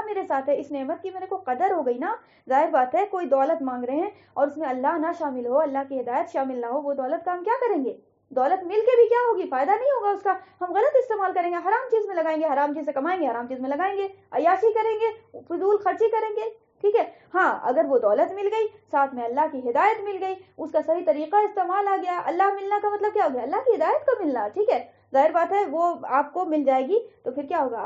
میرے ساتھ ہے، اس نعمت کی میرے کو قدر ہو گئی نا، ظاہر بات ہے کوئی دولت مانگ رہے ہیں اور اس میں اللہ نہ شامل ہو، اللہ کی ہدایت شامل نہ ہو، وہ دولت کا ہم کیا کریں گے، دولت مل کے بھی کیا ہوگی، فائدہ نہیں ہوگا اس کا، ہم غلط استعمال کریں گے، حرام چیز میں لگائیں گے، حرام چیز سے کمائیں گے، حرام چیز میں لگائیں گے، عیاشی کریں گے، فضول خرچی کریں گے، ٹھیک ہے. ہاں اگر وہ دولت مل گئی، ساتھ میں اللہ کی ہدایت مل گئی، اس کا صحیح طریقہ استعمال آ گیا. اللہ ملنا کا مطلب کیا ہو گیا؟ اللہ کی ہدایت کا ملنا. ٹھیک ہے، ظاہر بات ہے وہ آپ کو مل جائے گی تو پھر کیا ہوگا،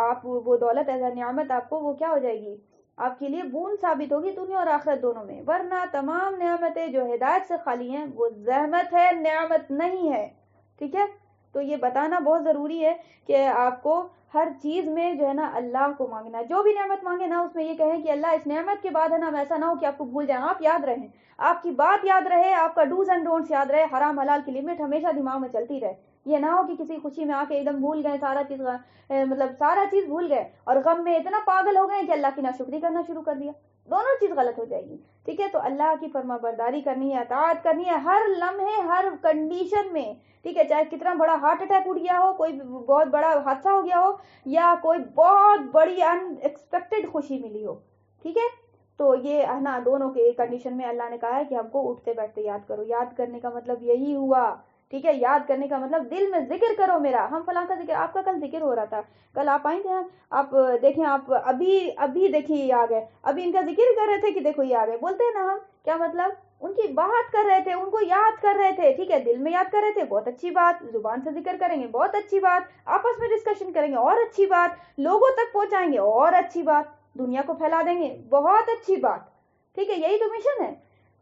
آپ وہ دولت ایز اے نعمت آپ کو وہ کیا ہو جائے گی، آپ کے لیے بون ثابت ہوگی دنیا اور آخرت دونوں میں. ورنہ تمام نعمتیں جو ہدایت سے خالی ہیں وہ زحمت ہے، نعمت نہیں ہے. ٹھیک ہے، تو یہ بتانا بہت ضروری ہے کہ آپ کو ہر چیز میں جو ہے نا اللہ کو مانگنا ہے. جو بھی نعمت مانگے نا اس میں یہ کہیں کہ اللہ اس نعمت کے بعد ہے نا ایسا نہ ہو کہ آپ کو بھول جائیں. آپ یاد رہیں، آپ کی بات یاد رہے، آپ کا ڈوز اینڈ ڈونٹس یاد رہے، حرام حلال کی لمٹ ہمیشہ دماغ میں چلتی رہے. یہ نہ ہو کہ کسی خوشی میں آ کے ایک دم بھول گئے سارا چیز، مطلب سارا چیز بھول گئے اور غم میں اتنا پاگل ہو گئے کہ اللہ کی ناشکری کرنا شروع کر دیا. دونوں چیز غلط ہو جائے گی. ٹھیک ہے، تو اللہ کی فرما برداری کرنی ہے، اطاعت کرنی ہے ہر لمحے ہر کنڈیشن میں. ٹھیک ہے، چاہے کتنا بڑا ہارٹ اٹیک اٹھ گیا ہو، کوئی بہت بڑا حادثہ ہو گیا ہو، یا کوئی بہت بڑی ان ایکسپیکٹڈ خوشی ملی ہو. ٹھیک ہے، تو یہ ہے نا دونوں کے کنڈیشن میں اللہ نے کہا ہے کہ ہم کو اٹھتے بیٹھتے یاد کرو. یاد کرنے کا مطلب یہی ہوا. ٹھیک ہے، یاد کرنے کا مطلب دل میں ذکر کرو میرا. ہم فلاں کا ذکر، آپ کا کل ذکر ہو رہا تھا، کل آپ آئیں تھے، آپ دیکھیں، آپ ابھی دیکھیے یہ آ گئے، ابھی ان کا ذکر کر رہے تھے کہ دیکھو یہ آ گئے. بولتے ہیں نا ہم، کیا مطلب؟ ان کی بات کر رہے تھے، ان کو یاد کر رہے تھے. ٹھیک ہے، دل میں یاد کر رہے تھے، بہت اچھی بات. زبان سے ذکر کریں گے، بہت اچھی بات. آپس میں ڈسکشن کریں گے، اور اچھی بات. لوگوں تک پہنچائیں گے، اور اچھی بات. دنیا کو پھیلا دیں گے، بہت اچھی بات. ٹھیک ہے، یہی تو مشن ہے.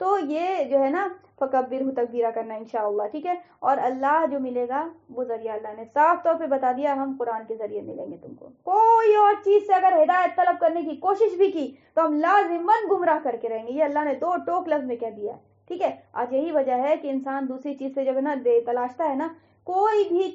تو یہ جو ہے نا فکبرہ تکبیرہ کرنا انشاءاللہ. ٹھیک ہے، اور اللہ جو ملے گا وہ ذریعہ اللہ نے صاف طور پہ بتا دیا، ہم قرآن کے ذریعے ملیں گے تم کو. کوئی اور چیز سے اگر ہدایت طلب کرنے کی کوشش بھی کی تو ہم لازماً گمراہ کر کے رہیں گے. یہ اللہ نے دو ٹوک لفظ میں کہہ دیا ہے. ٹھیک ہے، آج یہی وجہ ہے کہ انسان دوسری چیز سے جب ہے نا تلاشتا ہے نا، کوئی بھی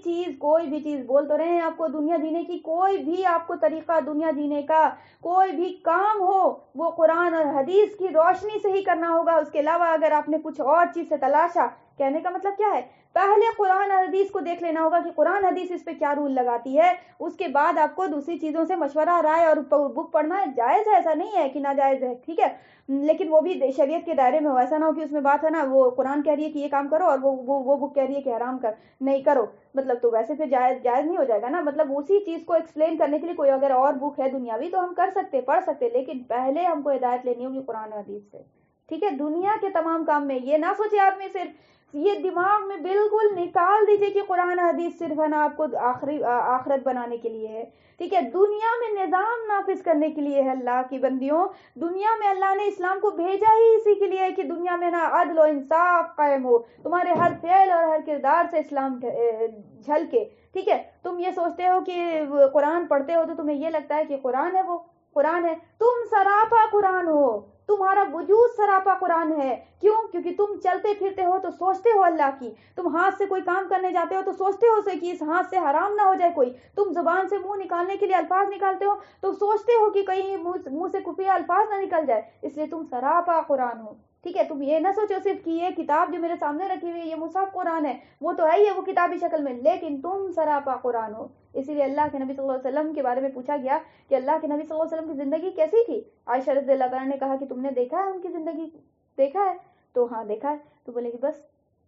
چیز بول تو رہے ہیں آپ کو دنیا جینے کی، کوئی بھی آپ کو طریقہ دنیا جینے کا، کوئی بھی کام ہو وہ قرآن اور حدیث کی روشنی سے ہی کرنا ہوگا. اس کے علاوہ اگر آپ نے کچھ اور چیز سے تلاشا، کہنے کا مطلب کیا ہے، پہلے قرآن اور حدیث کو دیکھ لینا ہوگا کہ قرآن حدیث اس پہ کیا رول لگاتی ہے. اس کے بعد آپ کو دوسری چیزوں سے مشورہ، رائے اور بک پڑھنا جائز ہے، ایسا نہیں ہے کہ ناجائز ہے. ٹھیک ہے، لیکن وہ بھی شریعت کے دائرے میں ہو. ایسا نہ ہو کہ اس میں بات ہے نا وہ قرآن کہہ رہی ہے کہ یہ کام کرو اور وہ بک کہہ رہی ہے کہ حرام کر نہیں کرو. مطلب تو ویسے پھر جائز نہیں ہو جائے گا نا. مطلب اسی چیز کو ایکسپلین کرنے کے لیے کوئی اگر اور بک ہے دنیاوی تو ہم کر سکتے، پڑھ سکتے، لیکن پہلے ہم کو ہدایت لینی ہوگی قرآن حدیث سے. ٹھیک ہے، دنیا کے تمام کام میں یہ نہ سوچے آدمی، صرف یہ دماغ میں بالکل نکال دیجئے کہ قرآن حدیث صرف ہے نا آپ کو آخرت بنانے کے لیے ہے. ٹھیک ہے، دنیا میں نظام نافذ کرنے کے لیے ہے. اللہ کی بندیوں، دنیا میں اللہ نے اسلام کو بھیجا ہی اسی کے لیے ہے کہ دنیا میں نا عدل و انصاف قائم ہو، تمہارے ہر فعل اور ہر کردار سے اسلام جھلکے. ٹھیک ہے، تم یہ سوچتے ہو کہ قرآن پڑھتے ہو تو تمہیں یہ لگتا ہے کہ قرآن ہے، وہ قرآن ہے. تم سراپا قرآن ہو، تمہارا وجود سراپا قرآن ہے. کیوں؟ کیونکہ تم چلتے پھرتے ہو تو سوچتے ہو اللہ کی. تم ہاتھ سے کوئی کام کرنے جاتے ہو تو سوچتے ہو کہ اس ہاتھ سے حرام نہ ہو جائے کوئی. تم زبان سے منہ نکالنے کے لیے الفاظ نکالتے ہو تو سوچتے ہو کہ کہیں منہ سے کفری الفاظ نہ نکل جائے. اس لیے تم سراپا قرآن ہو. ٹھیک ہے، تم یہ نہ سوچو صرف کہ یہ کتاب جو میرے سامنے رکھی ہوئی ہے یہ مصحف قرآن ہے، وہ تو ہے ہی ہے وہ کتابی شکل میں، لیکن تم سراپا قرآن ہو. اسی لیے اللہ کے نبی صلی اللہ علیہ وسلم کے بارے میں پوچھا گیا کہ اللہ کے نبی صلی اللہ علیہ وسلم کی زندگی کیسی تھی. عائشہ رضی اللہ تعالیٰ نے کہا کہ تم نے دیکھا ہے ان کی زندگی؟ دیکھا ہے؟ تو ہاں دیکھا ہے. تو بولے کہ بس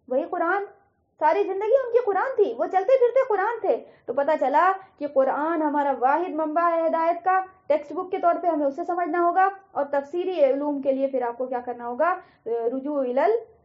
وہی قرآن، ساری زندگی ان کی قرآن تھی، وہ چلتے پھرتے قرآن تھے. تو پتہ چلا کہ قرآن ہمارا واحد منبع ہے ہدایت کا. ٹیکسٹ بک کے طور پہ ہمیں اسے سمجھنا ہوگا، اور تفسیری علوم کے لیے پھر آپ کو کیا کرنا ہوگا، رجوع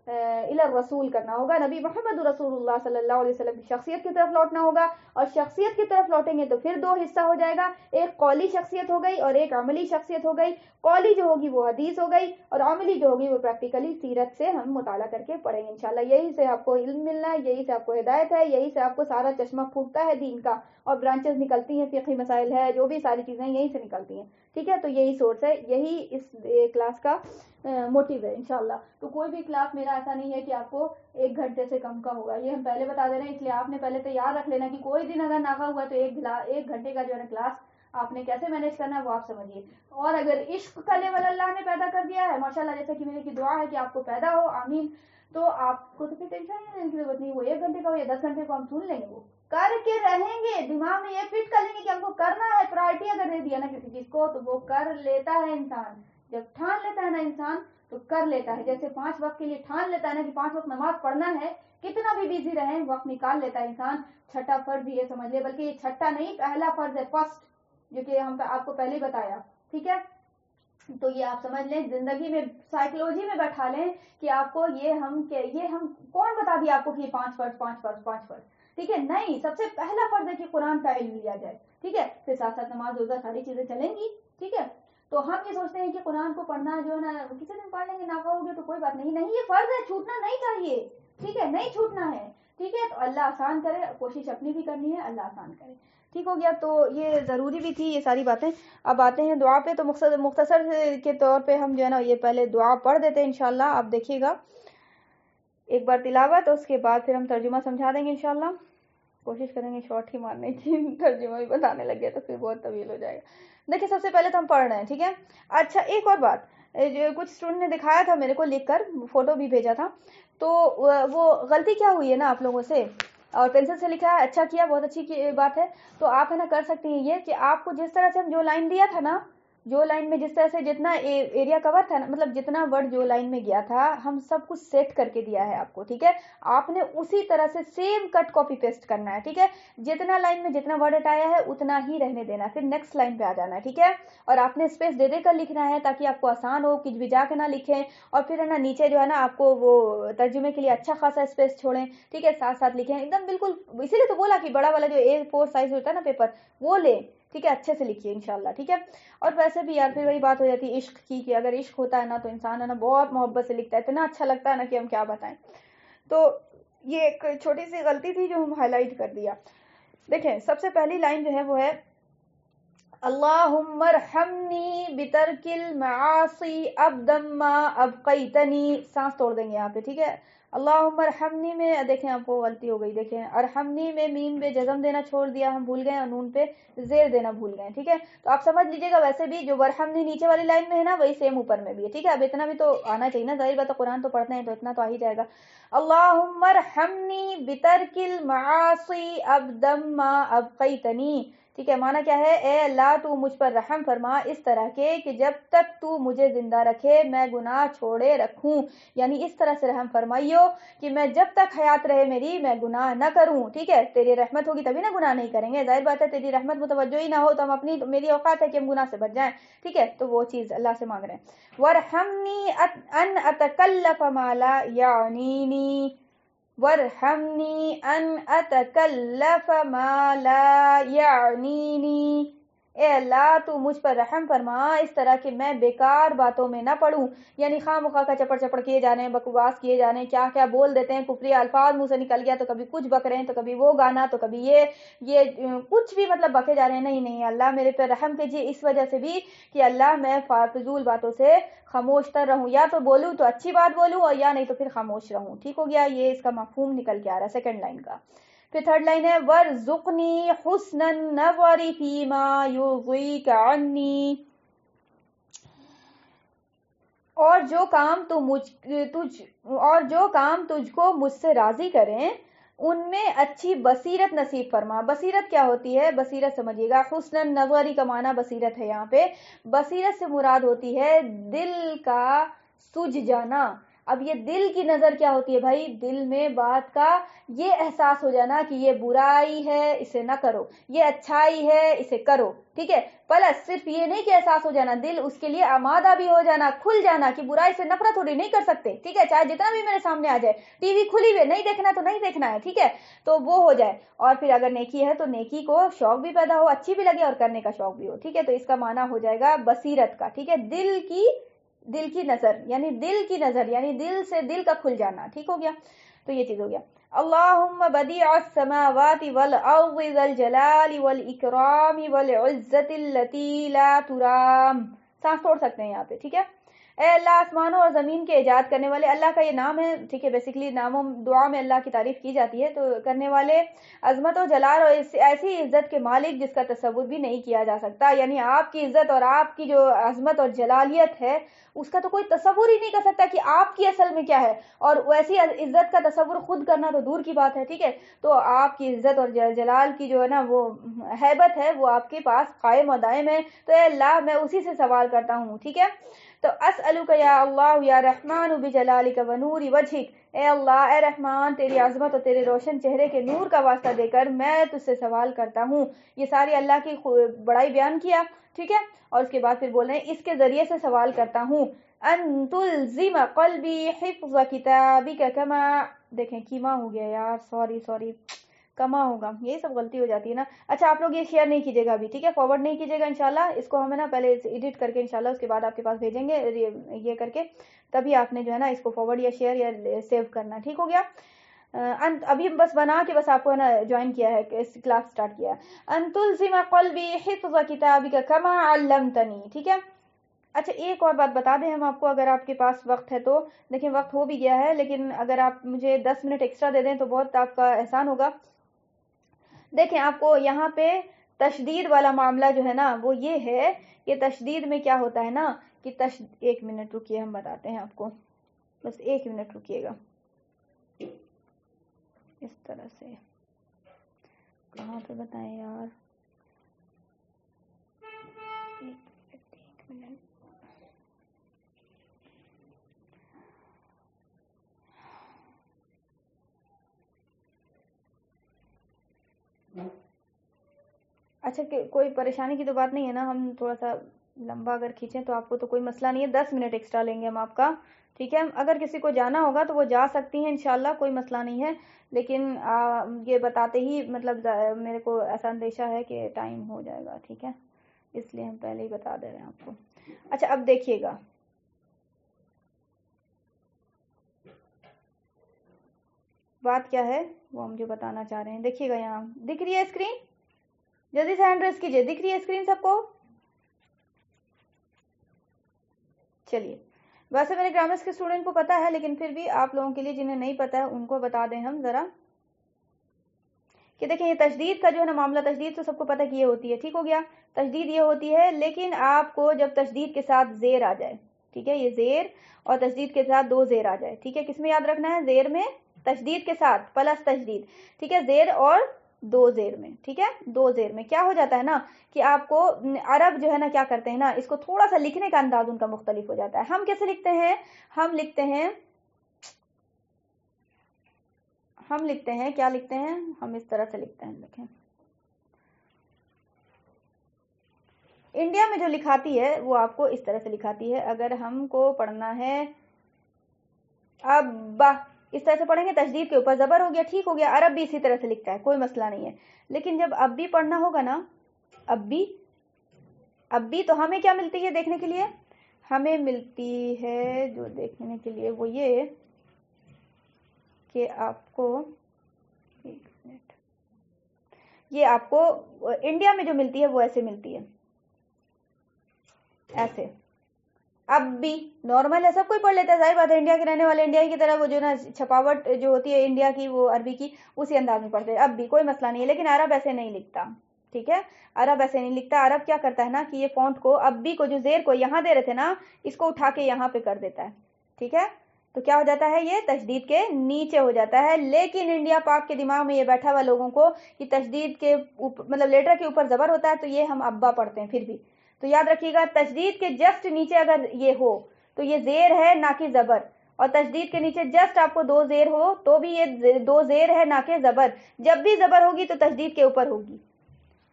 الرسول کرنا ہوگا. نبی محمد رسول اللہ صلی اللہ علیہ وسلم کی شخصیت کی طرف لوٹنا ہوگا. اور شخصیت کی طرف لوٹیں گے تو پھر دو حصہ ہو جائے گا، ایک قولی شخصیت ہو گئی اور ایک عملی شخصیت ہو گئی. قولی جو ہوگی وہ حدیث ہو گئی، اور عملی جو ہوگی وہ پریکٹیکلی سیرت سے ہم مطالعہ کر کے پڑھیں گے انشاءاللہ. یہی سے آپ کو علم ملنا ہے، یہی سے آپ کو ہدایت ہے، یہی سے آپ کو سارا چشمہ پھوٹتا ہے دین کا، اور برانچز نکلتی ہیں، فقہی مسائل ہے، جو بھی ساری چیزیں یہیں سے نکلتی ہیں. ٹھیک ہے، تو یہی سورس ہے، یہی اس کلاس کا موٹیو ہے انشاءاللہ. تو کوئی بھی کلاس میرا ایسا نہیں ہے کہ آپ کو 1 گھنٹے سے کم کا ہوگا، یہ ہم پہلے بتا دے رہے ہیں. اس لیے آپ نے پہلے تیار رکھ لینا کہ کوئی دن اگر ناغا ہوا تو 1 گھنٹے کا جو ہے کلاس آپ نے کیسے مینیج کرنا ہے وہ آپ سمجھیے. اور اگر عشق کا لیول اللہ نے پیدا کر دیا ہے ماشاءاللہ، جیسے کہ میری کی دعا ہے کہ آپ کو پیدا ہو، آمین، تو آپ کو تو پھر ٹینشن نہیں لینے کی ضرورت نہیں. وہ 1 گھنٹے کا ہو یا 10 گھنٹے کو ہم سن لیں گے، وہ کر کے رہیں گے، دماغ میں یہ فٹ کر لیں گے کہ ہم کو کرنا ہے. پرائرٹی اگر دے دیا نا کسی چیز کو تو وہ کر لیتا ہے انسان. جب ٹھان لیتا ہے نا انسان تو کر لیتا ہے. جیسے 5 وقت کے لیے ٹھان لیتا ہے نا کہ 5 وقت نماز پڑھنا ہے، کتنا بھی بیزی رہیں وقت نکال لیتا ہے انسان. چھٹا فرض بھی یہ سمجھ لے، بلکہ یہ چھٹا نہیں پہلا فرض ہے، فرسٹ، جو کہ ہم آپ کو پہلے ہی بتایا. ٹھیک ہے، تو یہ آپ سمجھ لیں، زندگی میں سائیکولوجی میں بیٹھا لیں کہ آپ کو یہ ہم کون بتا دیا آپ کو کہ یہ 5 فرض 5 فرض 5 فرض، ٹھیک ہے؟ نہیں، سب سے پہلا فرض ہے کہ قرآن کا علم لیا جائے، ٹھیک ہے؟ پھر ساتھ ساتھ نماز روزہ ساری چیزیں چلیں گی، ٹھیک ہے؟ تو ہم یہ سوچتے ہیں کہ قرآن کو پڑھنا جو ہے نا کسی دن پڑھ لیں گے، نہ پڑھو گے تو کوئی بات نہیں، نہیں، یہ فرض ہے، چھوٹنا نہیں چاہیے، ٹھیک ہے؟ نہیں چھوٹنا ہے، ٹھیک ہے؟ تو اللہ آسان کرے، کوشش اپنی بھی کرنی ہے، اللہ آسان کرے، ٹھیک ہو گیا؟ تو یہ ضروری بھی تھی یہ ساری باتیں۔ اب آتے ہیں دعا پہ، تو مختصر کے طور پہ ہم جو ہے نا یہ پہلے دعا پڑھ دیتے ہیں انشاءاللہ، آپ دیکھیے گا ایک بار تلاوت، اس کے بعد پھر ہم ترجمہ سمجھا دیں گے انشاءاللہ، کوشش کریں گے شارٹ ہی مارنے کی، ترجمہ بھی بتانے لگ گیا تو پھر بہت طویل ہو جائے گا۔ دیکھیں سب سے پہلے تو ہم پڑھ رہے ہیں، ٹھیک ہے؟ اچھا ایک اور بات، کچھ اسٹوڈنٹ نے دکھایا تھا میرے کو لکھ کر، فوٹو بھی بھیجا تھا، تو وہ غلطی کیا ہوئی ہے نا آپ لوگوں سے، اور پینسل سے لکھا ہے، اچھا کیا، بہت اچھی بات ہے۔ تو آپ ہے نا کر سکتے ہیں یہ کہ آپ کو جس طرح سے ہم جو لائن دیا تھا نا، جو لائن میں جس طرح سے جتنا ایریا کور تھا نا، مطلب جتنا ورڈ جو لائن میں گیا تھا، ہم سب کچھ سیٹ کر کے دیا ہے آپ کو، ٹھیک ہے؟ آپ نے اسی طرح سے سیم کٹ کاپی پیسٹ کرنا ہے، ٹھیک ہے؟ جتنا لائن میں جتنا ورڈ ہٹایا ہے اتنا ہی رہنے دینا، پھر نیکسٹ لائن پہ آ جانا ہے، ٹھیک ہے؟ اور آپ نے اسپیس دے دے کر لکھنا ہے تاکہ آپ کو آسان ہو، کچھ بھی جا کے نہ لکھیں، اور پھر ہے نا نیچے جو ہے نا آپ کو وہ ترجمے کے لیے اچھا خاصا اسپیس چھوڑیں، ٹھیک ہے؟ ساتھ ساتھ لکھیں ایک دم بالکل، اسی لیے تو بولا کہ بڑا والا جو A4 سائز ہوتا ہے نا پیپر، وہ لیں، ٹھیک ہے؟ اچھے سے لکھیے انشاءاللہ، ٹھیک ہے؟ اور ویسے بھی یار پھر وہی بات ہو جاتی ہے عشق کی، کہ اگر عشق ہوتا ہے نا تو انسان ہے نا بہت محبت سے لکھتا ہے، اتنا اچھا لگتا ہے نا کہ ہم کیا بتائیں۔ تو یہ ایک چھوٹی سی غلطی تھی جو ہم ہائی لائٹ کر دیا۔ دیکھیں سب سے پہلی لائن جو ہے وہ ہے اللہم ارحمنی بترک المعاصی ابدا ما ابقیتنی، سانس توڑ دیں گے یہاں پہ، ٹھیک ہے؟ اللہم ارحمنی میں دیکھیں آپ کو غلطی ہو گئی، دیکھیں ارحمنی میں میم پہ جزم دینا چھوڑ دیا، ہم بھول گئے، اور نون پہ زیر دینا بھول گئے، ٹھیک ہے؟ تو آپ سمجھ لیجیے گا، ویسے بھی جو ورحمنی نیچے والی لائن میں ہے نا وہی سیم اوپر میں بھی ہے، ٹھیک ہے؟ اب اتنا بھی تو آنا چاہیے نا، ظاہر بات ہے قرآن تو پڑھتے ہیں تو اتنا تو آ ہی جائے گا۔ اللہم ارحمنی بترک المعاصی ابدا ما ابقیتنی، ٹھیک ہے؟ معنی کیا ہے؟ اے اللہ تو مجھ پر رحم فرما اس طرح کے کہ جب تک تو مجھے زندہ رکھے میں گناہ چھوڑے رکھوں، یعنی اس طرح سے رحم فرمائیو کہ میں جب تک حیات رہے میری میں گناہ نہ کروں، ٹھیک ہے؟ تیری رحمت ہوگی تبھی نہ گناہ نہیں کریں گے، ظاہر بات ہے تیری رحمت متوجہ ہی نہ ہو تو ہم میری اوقات ہے کہ ہم گناہ سے بچ جائیں، ٹھیک ہے؟ تو وہ چیز اللہ سے مانگ رہے ہیں۔ وارحمنی ان اتکلف ما لا یعنینی، وارحمنی ان اتکلف ما لا یعنینی، اے اللہ تو مجھ پر رحم فرما اس طرح کہ میں بیکار باتوں میں نہ پڑوں، یعنی خواہ مخواہ کا چپڑ چپڑ کیے جانے، بکواس کیے جانے، کیا کیا بول دیتے ہیں، کفری الفاظ منہ سے نکل گیا تو کبھی کچھ بک رہے ہیں تو کبھی وہ گانا تو کبھی یہ کچھ بھی مطلب بکے جا رہے ہیں، نہیں اللہ میرے پر رحم کیجیے اس وجہ سے بھی کہ اللہ میں فضول باتوں سے خاموش تر رہوں، یا تو بولوں تو اچھی بات بولوں اور یا نہیں تو پھر خاموش رہوں، ٹھیک ہو گیا؟ یہ اس کا مفہوم نکل کے آ رہا ہے سیکنڈ لائن کا۔ پھر تھرڈ لائن ہے وَارْزُقْنِی حُسْنَ النَّظَرِ فِی مَا یُرْضِیکَ عَنِّی، اور جو کام تجھ کو مجھ سے راضی کریں ان میں اچھی بصیرت نصیب فرما۔ بصیرت کیا ہوتی ہے؟ بصیرت سمجھیے گا، حسن النظری کا معنی بصیرت ہے یہاں پہ، بصیرت سے مراد ہوتی ہے دل کا سوجھ جانا۔ اب یہ دل کی نظر کیا ہوتی ہے بھائی؟ دل میں بات کا یہ احساس ہو جانا کہ یہ برائی ہے اسے نہ کرو، یہ اچھائی ہے اسے کرو، ٹھیک ہے؟ پلس صرف یہ نہیں کہ احساس ہو جانا، دل اس کے لیے آمادہ بھی ہو جانا، کھل جانا کہ برائی سے نفرت تھوڑی نہیں کر سکتے، ٹھیک ہے؟ چاہے جتنا بھی میرے سامنے آ جائے، ٹی وی کھلی ہوئی نہیں دیکھنا تو نہیں دیکھنا ہے، ٹھیک ہے؟ تو وہ ہو جائے، اور پھر اگر نیکی ہے تو نیکی کو شوق بھی پیدا ہو، اچھی بھی لگے اور کرنے کا شوق بھی ہو، ٹھیک ہے؟ تو اس کا معنی ہو جائے گا بصیرت کا، ٹھیک ہے؟ دل کی نظر، یعنی دل کی نظر، یعنی دل سے دل کا کھل جانا، ٹھیک ہو گیا؟ تو یہ چیز ہو گیا۔ اللہم بدیع السماوات والارض ذا الجلال والاکرام والعزت التي لا ترام، سانس توڑ سکتے ہیں یہاں پہ، ٹھیک ہے؟ اے اللہ آسمانوں اور زمین کے ایجاد کرنے والے، اللہ کا یہ نام ہے، ٹھیک ہے؟ بیسیکلی ناموں دعا میں اللہ کی تعریف کی جاتی ہے، تو کرنے والے، عظمت و جلال اور ایسی عزت کے مالک جس کا تصور بھی نہیں کیا جا سکتا، یعنی آپ کی عزت اور آپ کی جو عظمت اور جلالیت ہے اس کا تو کوئی تصور ہی نہیں کر سکتا کہ آپ کی اصل میں کیا ہے، اور ویسی عزت کا تصور خود کرنا تو دور کی بات ہے، ٹھیک ہے؟ تو آپ کی عزت اور جلال کی جو ہے نا وہ ہیبت ہے وہ آپ کے پاس قائم و دائم ہے، تو اے اللہ میں اسی سے سوال کرتا ہوں، ٹھیک ہے؟ تو اسألک یا اللہ یا رحمان بجلالک و نور وجہک، اے اللہ، اے رحمان، تیری عظمت اور تیرے روشن چہرے کے نور کا واسطہ دے کر میں تجھ سے سوال کرتا ہوں. یہ ساری اللہ کی بڑائی بیان کیا، ٹھیک ہے. اور اس کے بعد پھر بول رہے ہیں اس کے ذریعے سے سوال کرتا ہوں ان تلزم قلبی حفظ کتابک کما، دیکھیں کیما ہو گیا یار، سوری کما ہوگا، یہ سب غلطی ہو جاتی ہے نا. اچھا آپ لوگ یہ شیئر نہیں کیجیے گا ابھی، ٹھیک ہے، فارورڈ نہیں کیجیے گا انشاءاللہ. اس کو ہمیں نا پہلے ایڈٹ کر کے انشاءاللہ اس کے بعد آپ کے پاس بھیجیں گے یہ کر کے، تبھی آپ نے جو ہے نا اس کو فارورڈ یا شیئر یا سیو کرنا. ٹھیک ہو گیا. ابھی بس بنا کے بس آپ کو ہے نا جوائن کیا ہے، کلاس سٹارٹ کیا ہے. ان تلزم قلبی حفظ کتابک کما علمتنی، ٹھیک ہے. اچھا ایک اور بات بتا دیں ہم آپ کو، اگر آپ کے پاس وقت ہے تو، دیکھیں وقت ہو بھی گیا ہے لیکن اگر آپ مجھے 10 منٹ ایکسٹرا دے دیں تو بہت آپ کا احسان ہوگا. دیکھیں آپ کو یہاں پہ تشدید والا معاملہ جو ہے نا وہ یہ ہے کہ تشدید میں کیا ہوتا ہے نا کہ ایک منٹ رکیے، ہم بتاتے ہیں آپ کو، بس ایک منٹ رکیے گا. اس طرح سے کہاں پہ بتائیں یار، ایک منٹ. اچھا کہ کوئی پریشانی کی تو بات نہیں ہے نا، ہم تھوڑا سا لمبا اگر کھینچیں تو آپ کو تو کوئی مسئلہ نہیں ہے، 10 منٹ ایکسٹرا لیں گے ہم آپ کا، ٹھیک ہے. اگر کسی کو جانا ہوگا تو وہ جا سکتی ہیں انشاءاللہ، کوئی مسئلہ نہیں ہے، لیکن یہ بتاتے ہی مطلب میرے کو ایسا اندیشہ ہے کہ ٹائم ہو جائے گا، ٹھیک ہے، اس لیے ہم پہلے ہی بتا دے رہے ہیں آپ کو. اچھا اب دیکھیے گا، بات کیا ہے وہ ہم جو بتانا چاہ رہے ہیں. دیکھیے گا یہاں دکھ رہی ہے اسکرین، جلدی سے ہینڈ ریز کیجئے، دکھ رہی ہے اسکرین سب کو؟ چلیے ویسے میرے گرامرس کے اسٹوڈنٹ کو پتا ہے لیکن پھر بھی آپ لوگوں کے لیے جنہیں نہیں پتا ہے ان کو بتا دیں ہم ذرا کہ دیکھیں یہ تشدید کا جو ہے نا معاملہ، تشدید تو سب کو پتہ کہ یہ ہوتی ہے، ٹھیک ہو گیا. تشدید یہ ہوتی ہے لیکن آپ کو جب تشدید کے ساتھ زیر آ جائے، ٹھیک ہے، یہ زیر اور تشدید کے ساتھ 2 زیر آ جائے، ٹھیک ہے. کس میں یاد رکھنا ہے؟ زیر میں، تشدید کے ساتھ پلس تشدید، ٹھیک ہے، زیر اور 2 زیر میں، ٹھیک ہے. 2 زیر میں کیا ہو جاتا ہے نا کہ آپ کو عرب جو ہے نا کیا کرتے ہیں نا اس کو تھوڑا سا لکھنے کا انداز ان کا مختلف ہو جاتا ہے. ہم کیسے لکھتے ہیں؟ ہم لکھتے ہیں کیا لکھتے ہیں؟ ہم اس طرح سے لکھتے ہیں، دیکھیں انڈیا میں جو لکھاتی ہے وہ آپ کو اس طرح سے لکھاتی ہے. اگر ہم کو پڑھنا ہے اب اس طرح سے پڑھیں گے، تشدید کے اوپر زبر ہو گیا، ٹھیک ہو گیا. عرب بھی اسی طرح سے لکھتا ہے، کوئی مسئلہ نہیں ہے. لیکن جب اب بھی پڑھنا ہوگا نا، اب بھی تو ہمیں کیا ملتی ہے دیکھنے کے لیے؟ ہمیں ملتی ہے جو دیکھنے کے لیے وہ یہ کہ آپ کو ایک منٹ، یہ آپ کو انڈیا میں جو ملتی ہے وہ ایسے ملتی ہے، ایسے. اب بھی نارمل ہے، سب کوئی پڑھ لیتا ہے، ظاہر بات ہے، انڈیا کے رہنے والے انڈیا کی طرح وہ جو نا چھپاوٹ جو ہوتی ہے انڈیا کی وہ عربی کی اسی انداز میں پڑھتے ہیں. اب بھی کوئی مسئلہ نہیں ہے، لیکن عرب ایسے نہیں لکھتا، ٹھیک ہے. عرب ایسے نہیں لکھتا. عرب کیا کرتا ہے نا کہ یہ فونٹ کو اب بھی کو جو زیر کو یہاں دے رہے تھے نا اس کو اٹھا کے یہاں پہ کر دیتا ہے، ٹھیک ہے. تو کیا ہو جاتا ہے؟ یہ تشدید کے نیچے ہو جاتا ہے. لیکن انڈیا پاک کے دماغ میں یہ بیٹھا ہوا لوگوں کو کہ تشدید کے مطلب لیٹر کے اوپر زبر ہوتا ہے تو یہ ہم ابا پڑھتے ہیں. پھر بھی تو یاد رکھیے گا تشدید کے جسٹ نیچے اگر یہ ہو تو یہ زیر ہے نہ کہ زبر، اور تشدید کے نیچے جسٹ آپ کو 2 زیر ہو تو بھی یہ 2 زیر ہے نہ کہ زبر. جب بھی زبر ہوگی تو تشدید کے اوپر ہوگی،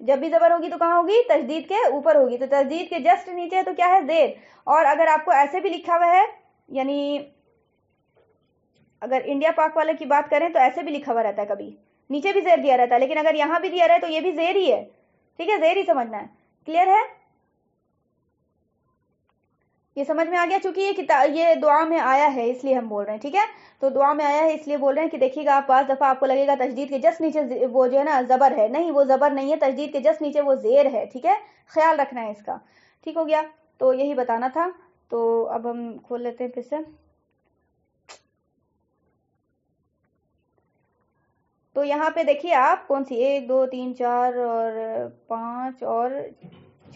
جب بھی زبر ہوگی تو کہاں ہوگی؟ تشدید کے اوپر ہوگی. تو تشدید کے جسٹ نیچے تو کیا ہے؟ زیر. اور اگر آپ کو ایسے بھی لکھا ہوا ہے، یعنی اگر انڈیا پاک والے کی بات کریں تو ایسے بھی لکھا ہوا رہتا ہے، کبھی نیچے بھی زیر دیا رہتا ہے، لیکن اگر یہاں بھی دیا رہا ہے تو یہ بھی زیر ہی ہے، ٹھیک ہے، زیر ہی سمجھنا ہے. کلیئر ہے؟ یہ سمجھ میں آ گیا؟ چونکہ یہ دعا میں آیا ہے اس لیے ہم بول رہے ہیں، ٹھیک ہے. تو دعا میں آیا ہے اس لیے بول رہے ہیں کہ دیکھیے گا آپ بعض دفعہ آپ کو لگے گا تشدید کے جسٹ نیچے وہ جو ہے نا زبر ہے، نہیں وہ زبر نہیں ہے، تشدید کے جسٹ نیچے وہ زیر ہے، ٹھیک ہے. خیال رکھنا ہے اس کا، ٹھیک ہو گیا. تو یہی بتانا تھا. تو اب ہم کھول لیتے ہیں پھر سے. تو یہاں پہ دیکھیے آپ کون سی 1 2 3 4 اور 5 اور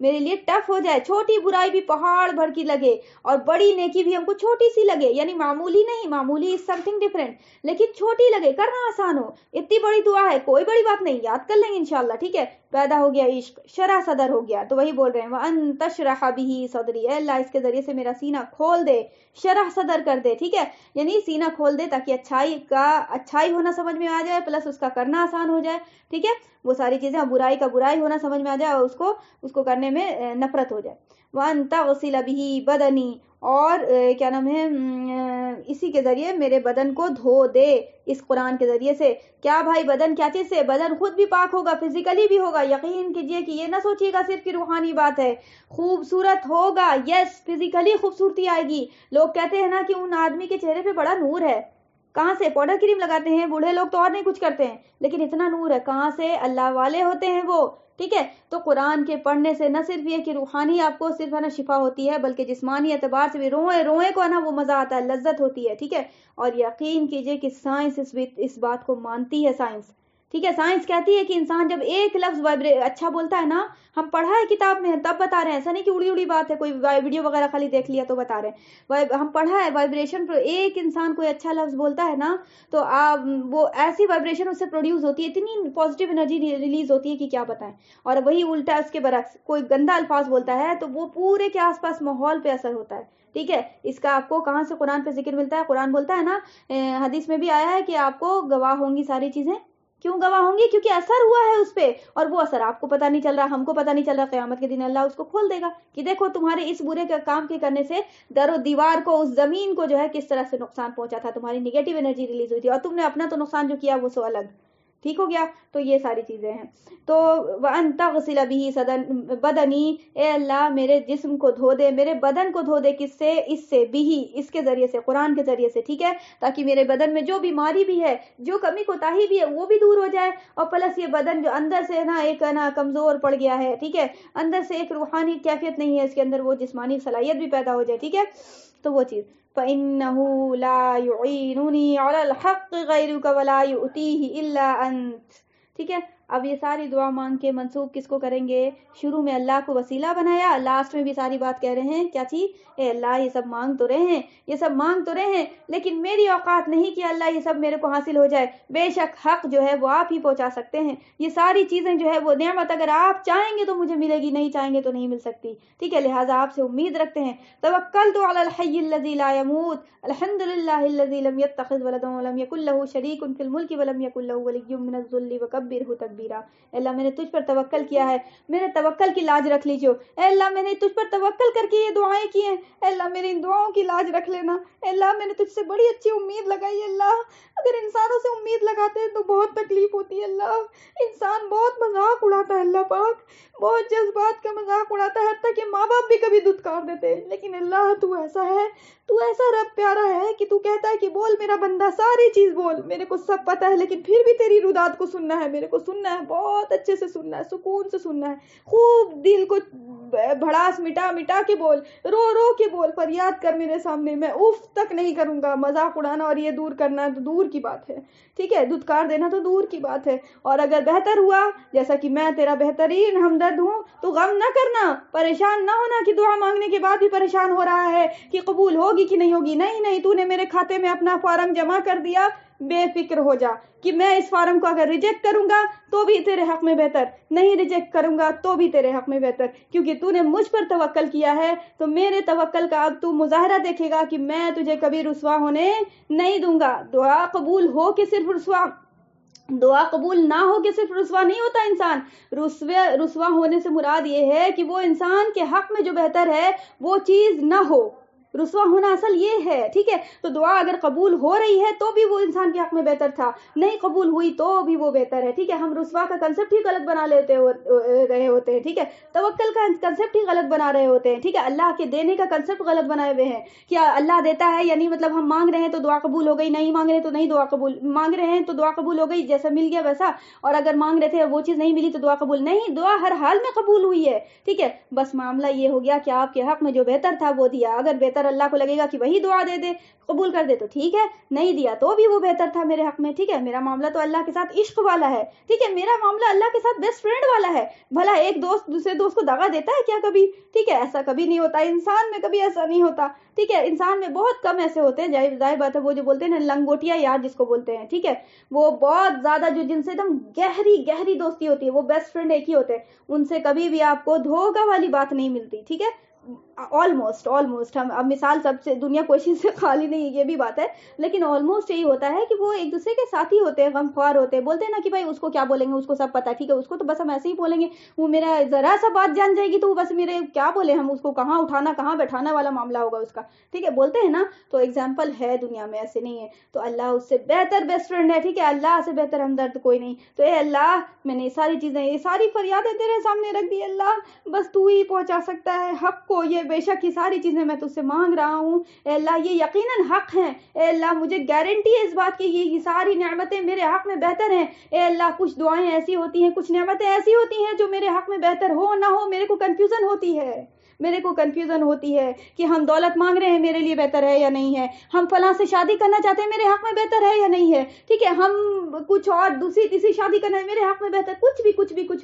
میرے لیے ٹف ہو جائے, چھوٹی برائی بھی پہاڑ بھر کی لگے اور بڑی نیکی بھی ہم کو چھوٹی سی لگے, یعنی معمولی نہیں, معمولی از سم تھنگ ڈفرینٹ, لیکن چھوٹی لگے, کرنا آسان ہو. اتنی بڑی دعا ہے, کوئی بڑی بات نہیں, یاد کر لیں گے انشاءاللہ, ٹھیک ہے. پیدا ہو گیا عشق, شرح صدر ہو گیا, تو وہی بول رہے ہیں وَأَن تَشْرَحَ بِهِ صَدْرِي, اے اللہ اس کے ذریعے سے میرا سینہ کھول دے, شرح صدر کر دے, ٹھیک ہے, یعنی سینہ کھول دے تاکہ اچھائی ہونا سمجھ میں آ جائے, پلس اس کا کرنا آسان ہو جائے, ٹھیک ہے, وہ ساری چیزیں, برائی کا برائی ہونا سمجھ میں آ جائے اور اس کو کرنے میں نفرت ہو جائے. وَأَن تَغْسِلَ بِهِ بَدَنِي, اور کیا نام ہے, اسی کے ذریعے میرے بدن کو دھو دے, اس قرآن کے ذریعے سے. کیا بھائی بدن کیا چیز سے, بدن خود بھی پاک ہوگا, فزیکلی بھی ہوگا. یقین کیجئے کہ یہ نہ سوچیے گا صرف کہ روحانی بات ہے, خوبصورت ہوگا, یس, فزیکلی خوبصورتی آئے گی. لوگ کہتے ہیں نا کہ ان آدمی کے چہرے پہ بڑا نور ہے, کہاں سے, پاؤڈر کریم لگاتے ہیں, بوڑھے لوگ تو اور نہیں کچھ کرتے ہیں, لیکن اتنا نور ہے کہاں سے, اللہ والے ہوتے ہیں وہ, ٹھیک ہے. تو قرآن کے پڑھنے سے نہ صرف یہ کہ روحانی آپ کو صرف ہے نا شفا ہوتی ہے, بلکہ جسمانی اعتبار سے بھی روئے کو ہے نا وہ مزہ آتا ہے, لذت ہوتی ہے, ٹھیک ہے. اور یقین کیجئے کہ سائنس اس بات کو مانتی ہے, سائنس, ٹھیک ہے. سائنس کہتی ہے کہ انسان جب ایک لفظ اچھا بولتا ہے نا, ہم پڑھا ہے کتاب میں تب بتا رہے ہیں, ایسا نہیں کہ اڑی بات ہے, کوئی ویڈیو وغیرہ خالی دیکھ لیا تو بتا رہے ہیں, ہم پڑھا ہے وائبریشن, ایک انسان کوئی اچھا لفظ بولتا ہے نا تو وہ ایسی وائبریشن اس سے پروڈیوس ہوتی ہے, اتنی پازیٹیو انرجی ریلیز ہوتی ہے کہ کیا بتائیں. اور وہی الٹا اس کے برعکس, کوئی گندا الفاظ بولتا ہے تو وہ پورے کے آس پاس ماحول پہ اثر ہوتا ہے, ٹھیک ہے. اس کا آپ کو کہاں سے قرآن پہ ذکر ملتا ہے, قرآن بولتا ہے نا, حدیث میں بھی آیا ہے کہ آپ کو گواہ ہوں گی ساری چیزیں. کیوں گواہ ہوں گی, کیونکہ اثر ہوا ہے اس پہ, اور وہ اثر آپ کو پتہ نہیں چل رہا, ہم کو پتہ نہیں چل رہا, قیامت کے دن اللہ اس کو کھول دے گا کہ دیکھو تمہارے اس برے کام کے کرنے سے در و دیوار کو, اس زمین کو جو ہے کس طرح سے نقصان پہنچا تھا, تمہاری نیگیٹو انرجی ریلیز ہوئی تھی, اور تم نے اپنا تو نقصان جو کیا وہ سو الگ, ٹھیک ہو گیا. تو یہ ساری چیزیں ہیں. تو وَأَن تَغْسِلَ بِهِ بَدَنِي, اے اللہ میرے جسم کو دھو دے, میرے بدن کو دھو دے, کس سے, اس سے, اس کے ذریعے سے, قرآن کے ذریعے سے, ٹھیک ہے, تاکہ میرے بدن میں جو بیماری بھی ہے, جو کمی کوتاہی بھی ہے وہ بھی دور ہو جائے, اور پلس یہ بدن جو اندر سے نا ایک نا کمزور پڑ گیا ہے, ٹھیک ہے, اندر سے ایک روحانی کیفیت نہیں ہے اس کے اندر, وہ جسمانی صلاحیت بھی پیدا ہو جائے, ٹھیک ہے. تو وہ چیز, فَإِنَّهُ لَا يُعِينُنِي عَلَى الْحَقِّ غَيْرُكَ وَلَا يُؤْتِيهِ إِلَّا أَنْتَ, ٹھیک ہے. اب یہ ساری دعا مانگ کے منسوب کس کو کریں گے, شروع میں اللہ کو وسیلہ بنایا, لاسٹ میں بھی ساری بات کہہ رہے ہیں, کیا چیز, اے اللہ یہ سب مانگ تو رہے ہیں, یہ سب مانگ تو رہے ہیں, لیکن میری اوقات نہیں کہ اللہ یہ سب میرے کو حاصل ہو جائے, بے شک حق جو ہے وہ آپ ہی پہنچا سکتے ہیں, یہ ساری چیزیں جو ہے وہ نعمت اگر آپ چاہیں گے تو مجھے ملے گی, نہیں چاہیں گے تو نہیں مل سکتی, ٹھیک ہے. لہٰذا آپ سے امید رکھتے ہیں, توکلت علی الحی الذی لا یموت, الحمد للہ الذی لم یتخذ ولدا ولم یکن لہ شریک فی الملک ولم یکن لہ ولی من الذل وکبرہ تکبیرا. اللہ میں نے تجھ پر توکل کیا ہے, میرے توکل کی لاج رکھ لیجو, اے اللہ میں نے تجھ پر توکل کر کے یہ دعائیں کی ہیں, اے اللہ میری ان دعاؤں کی لاج رکھ لینا, اے اللہ میں نے تجھ سے بڑی اچھی امید لگائی, اللہ اگر انسانوں سے امید لگاتے ہیں تو بہت تکلیف ہوتی ہے, اللہ انسان بہت مذاق اڑاتا ہے, اللہ پاک بہت جذبات کا مذاق اڑاتا ہے, حتیٰ کہ ماں باپ بھی کبھی دھتکار دیتے ہیں, لیکن اللہ تو ایسا ہے, تو ایسا رب پیارا ہے کہ تو کہتا ہے کہ بول میرا بندہ, ساری چیز بول, میرے کو سب پتا ہے, لیکن پھر بھی تیری رودات کو سننا ہے, میرے کو سننا ہے, بہت اچھے سے سننا ہے, سکون سے سننا ہے, خوب دل کو بھڑاس مٹا کے بول, رو کے بول, فریاد کر میرے سامنے, میں اف تک نہیں کروں گا. مذاق اڑانا اور یہ دور کرنا تو دور کی بات ہے, ٹھیک ہے, دھتکار دینا تو دور کی بات ہے. اور اگر بہتر ہوا, جیسا کہ میں تیرا بہترین ہمدرد ہوں, تو غم نہ کرنا, پریشان نہ ہونا کہ دعا مانگنے کے بعد بھی پریشان ہو رہا ہے کہ قبول ہوگی کہ نہیں ہوگی. نہیں, تو نے میرے کھاتے میں اپنا فارم جمع کر دیا, بے فکر ہو جا کہ میں اس فارم کو اگر ریجیکٹ کروں گا تو بھی تیرے حق میں بہتر, نہیں ریجیکٹ کروں گا تو بھی تیرے حق میں بہتر, کیونکہ تو نے مجھ پر توکل کیا ہے, تو میرے توکل کا اب تو مظاہرہ دیکھے گا کہ میں تجھے کبھی رسوا ہونے نہیں دوں گا. دعا قبول ہو کے صرف دعا قبول نہ ہو کے صرف رسوا نہیں ہوتا انسان. رسوا ہونے سے مراد یہ ہے کہ وہ انسان کے حق میں جو بہتر ہے وہ چیز نہ ہو, رسوا ہونا اصل یہ ہے, ٹھیک ہے. تو دعا اگر قبول ہو رہی ہے تو بھی وہ انسان کے حق میں بہتر تھا, نہیں قبول ہوئی تو بھی وہ بہتر ہے, ٹھیک ہے. ہم رسوا کا کنسپٹ ہی غلط بنا رہے ہوتے ہیں, ٹھیک ہے, توکل کا کنسپٹ ہی غلط بنا رہے ہوتے ہیں, ٹھیک ہے, اللہ کے دینے کا کنسپٹ غلط بنائے ہوئے ہیں. کیا اللہ دیتا ہے یعنی مطلب ہم مانگ رہے ہیں تو دعا قبول ہو گئی, نہیں مانگ رہے تو نہیں دعا قبول, مانگ رہے ہیں تو دعا قبول ہو گئی, جیسا مل گیا ویسا, اور اگر مانگ رہے تھے وہ چیز نہیں ملی تو دعا قبول نہیں, دعا ہر حال میں قبول ہوئی ہے, ٹھیک ہے. بس معاملہ یہ ہو گیا کہ آپ کے حق میں جو بہتر تھا وہ دیا, اگر بہتر اگر اللہ کو لگے گا کہ وہی دعا دے دے قبول کر دے تو ٹھیک ہے، نہیں دیا تو بھی وہ بہتر تھا میرے حق میں، ٹھیک ہے، میرا معاملہ تو اللہ کے ساتھ عشق والا ہے، ٹھیک ہے، میرا معاملہ اللہ کے ساتھ بیسٹ فرینڈ والا ہے۔ بھلا ایک دوست دوسرے دوست کو دغا دیتا ہے کیا کبھی؟ ٹھیک ہے، ایسا کبھی نہیں ہوتا، انسان میں کبھی ایسا نہیں ہوتا، ٹھیک ہے، انسان میں بہت کم ایسے ہوتے ہیں، ظاہر بات ہے، وہ جو بولتے ہیں نا لنگوٹیا یار جس کو بولتے ہیں، ٹھیک ہے، وہ بہت زیادہ جو جن سے ایک دم گہری دوستی ہوتی ہے، وہ بیسٹ فرینڈ ایک ہی ہوتے ہیں، ان سے کبھی بھی آپ کو دھوکہ والی بات نہیں ملتی، ٹھیک ہے، آلموسٹ ہم اب مثال سب سے دنیا کوشش سے خالی نہیں ہے، یہ بھی بات ہے، لیکن آلموسٹ یہی ہوتا ہے کہ وہ ایک دوسرے کے ساتھی ہوتے ہیں، غمخوار ہوتے ہیں، بولتے ہیں نا کہ بھائی اس کو کیا بولیں گے، اس کو سب پتا، ٹھیک ہے، اس کو تو بس ہم ایسے ہی بولیں گے، وہ میرا ذرا سا بات جان جائے گی تو بس میرے کیا بولے ہم اس کو، کہاں اٹھانا کہاں بیٹھانا والا معاملہ ہوگا اس کا، ٹھیک ہے، بولتے ہیں نا، تو ایگزامپل ہے دنیا میں، ایسے نہیں ہے، تو اللہ اس سے بہتر بیسٹ فرینڈ ہے، ٹھیک ہے، اللہ سے بہتر ہمدرد کوئی نہیں، تو اے اللہ میں نے ساری چیزیں، یہ ساری فریادیں تیرے سامنے رکھ دی، اللہ بس تو ہی پہنچا سکتا ہے حق کو، یہ بے شک یہ ساری چیزیں میں تجھ سے مانگ رہا ہوں، اے اللہ یہ یقیناً حق ہیں، اے اللہ مجھے گارنٹی ہے اس بات کی یہ ساری نعمتیں میرے حق میں بہتر ہیں، اے اللہ کچھ دعائیں ایسی ہوتی ہیں، کچھ نعمتیں ایسی ہوتی ہیں جو میرے حق میں بہتر ہو نہ ہو میرے کو کنفیوژن ہوتی ہے کہ ہم دولت مانگ رہے ہیں میرے لیے بہتر ہے یا نہیں ہے، ہم فلاں سے شادی کرنا چاہتے ہیں میرے حق میں بہتر ہے یا نہیں ہے، ٹھیک ہے، ہم کچھ اور دوسری تیسری شادی کرنا ہے میرے حق میں بہتر، کچھ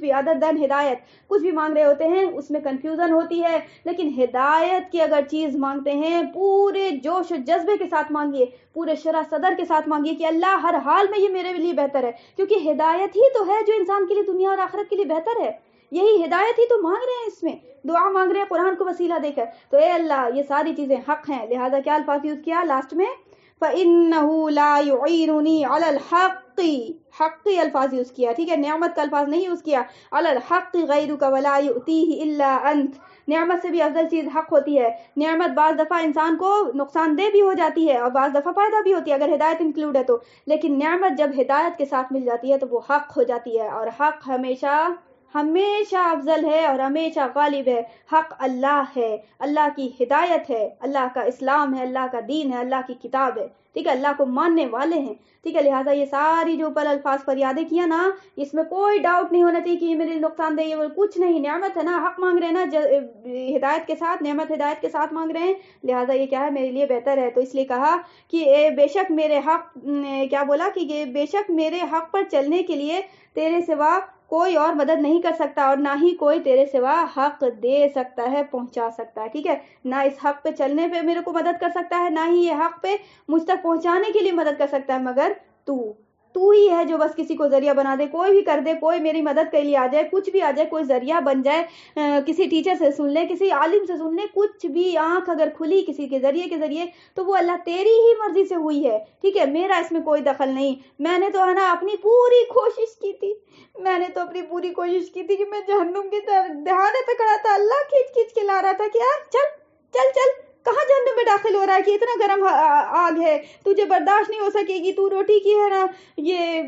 بھی ادر دین ہدایت کچھ بھی مانگ رہے ہوتے ہیں، اس میں کنفیوژن ہوتی ہے، لیکن ہدایت کی اگر چیز مانگتے ہیں پورے جوش و جذبے کے ساتھ مانگیے، پورے شرح صدر کے ساتھ مانگیے کہ اللہ ہر حال میں یہ میرے لیے بہتر ہے، کیونکہ ہدایت ہی تو ہے جو انسان کے لیے دنیا اور آخرت کے لیے بہتر ہے، یہی ہدایت ہی تو مانگ رہے ہیں، اس میں دعا مانگ رہے ہیں قرآن کو وسیلہ دے کر، تو اے اللہ یہ ساری چیزیں حق ہیں، لہذا کیا الفاظ یوز کیا لاسٹ میں، فَإِنَّهُ لَا يُعِينُنِي عَلَى الْحَقِّ، حقی الفاظ یوز کیا، ٹھیک ہے، نعمت کا الفاظ نہیں یوز کیا، عَلَى الْحَقِّ غَيْرُكَ وَلَا يُؤْتِيهِ إِلَّا أَنْتَ، نعمت سے بھی افضل چیز حق ہوتی ہے، نعمت بعض دفعہ انسان کو نقصان دہ بھی ہو جاتی ہے اور بعض دفعہ فائدہ بھی ہوتی ہے اگر ہدایت انکلوڈ ہے تو، لیکن نعمت جب ہدایت کے ساتھ مل جاتی ہے تو وہ حق ہو جاتی ہے، اور حق ہمیشہ افضل ہے اور ہمیشہ غالب ہے، حق اللہ ہے، اللہ کی ہدایت ہے، اللہ کا اسلام ہے، اللہ کا دین ہے، اللہ کی کتاب ہے، ٹھیک ہے، اللہ کو ماننے والے ہیں، ٹھیک ہے، لہٰذا یہ ساری جو اوپر الفاظ فریادیں کیا نا، اس میں کوئی ڈاؤٹ نہیں ہونا چاہیے کہ یہ میرے لیے نقصان دہ، یہ کچھ نہیں، نعمت ہے نا، حق مانگ رہے ہیں نا، ہدایت کے ساتھ، نعمت ہدایت کے ساتھ مانگ رہے ہیں، لہٰذا یہ کیا ہے میرے لیے بہتر ہے، تو اس لیے کہا کہ بے شک میرے حق، کیا بولا کہ بے شک میرے حق پر چلنے کے لیے تیرے سوا کوئی اور مدد نہیں کر سکتا اور نہ ہی کوئی تیرے سوا حق دے سکتا ہے، پہنچا سکتا ہے، ٹھیک ہے، نہ اس حق پہ چلنے پہ میرے کو مدد کر سکتا ہے، نہ ہی یہ حق پہ مجھ تک پہنچانے کے لیے مدد کر سکتا ہے، مگر تو ہی ہے جو بس کسی کو ذریعہ بنا دے، کوئی بھی کر دے، کوئی میری مدد کے لیے آ جائے، کچھ بھی آ جائے، کوئی ذریعہ بن جائے، کسی ٹیچر سے سن لے، کسی عالم سے سن لے، کچھ بھی آنکھ اگر کھلی کسی کے ذریعے تو وہ اللہ تیری ہی مرضی سے ہوئی ہے، ٹھیک ہے، میرا اس میں کوئی دخل نہیں، میں نے تو ہے نا اپنی پوری کوشش کی تھی کہ میں جہنم کی دہانے پہ کھڑا تھا، اللہ کھینچ کے لا رہا تھا کہ یار چل کہاں جہنم میں داخل ہو رہا ہے کہ اتنا گرم آگ ہے، تجھے برداشت نہیں ہو سکے گی، تو روٹی کی ہے نا یہ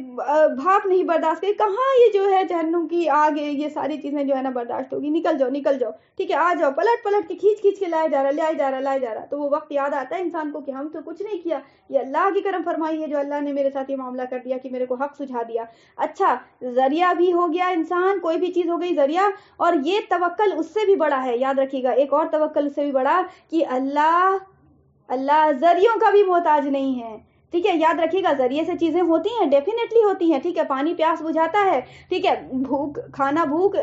بھاپ نہیں برداشت کرے، کہاں یہ جو ہے جہنم کی آگ ہے، یہ ساری چیزیں جو ہے نا برداشت ہوگی، نکل جاؤ، ٹھیک ہے، آ جاؤ، پلٹ کے کھینچ کے لائے جا رہا، تو وہ وقت یاد آتا ہے انسان کو کہ ہم تو کچھ نہیں کیا، یہ اللہ کی کرم فرمائی ہے جو اللہ نے میرے ساتھ یہ معاملہ کر دیا کہ میرے کو حق سجھا دیا، اچھا ذریعہ بھی ہو گیا انسان، کوئی بھی چیز ہو گئی ذریعہ، اور یہ توکل اس سے بھی بڑا ہے، یاد رکھیے گا، ایک اور توکل اس سے بھی بڑا کہ اللہ ذریعوں کا بھی محتاج نہیں ہے، ٹھیک ہے، یاد رکھیے گا، ذریعے سے چیزیں ہوتی ہیں، ڈیفینیٹلی ہوتی ہیں، ٹھیک ہے، پانی پیاس بجھاتا ہے، ٹھیک ہے، کھانا بھوک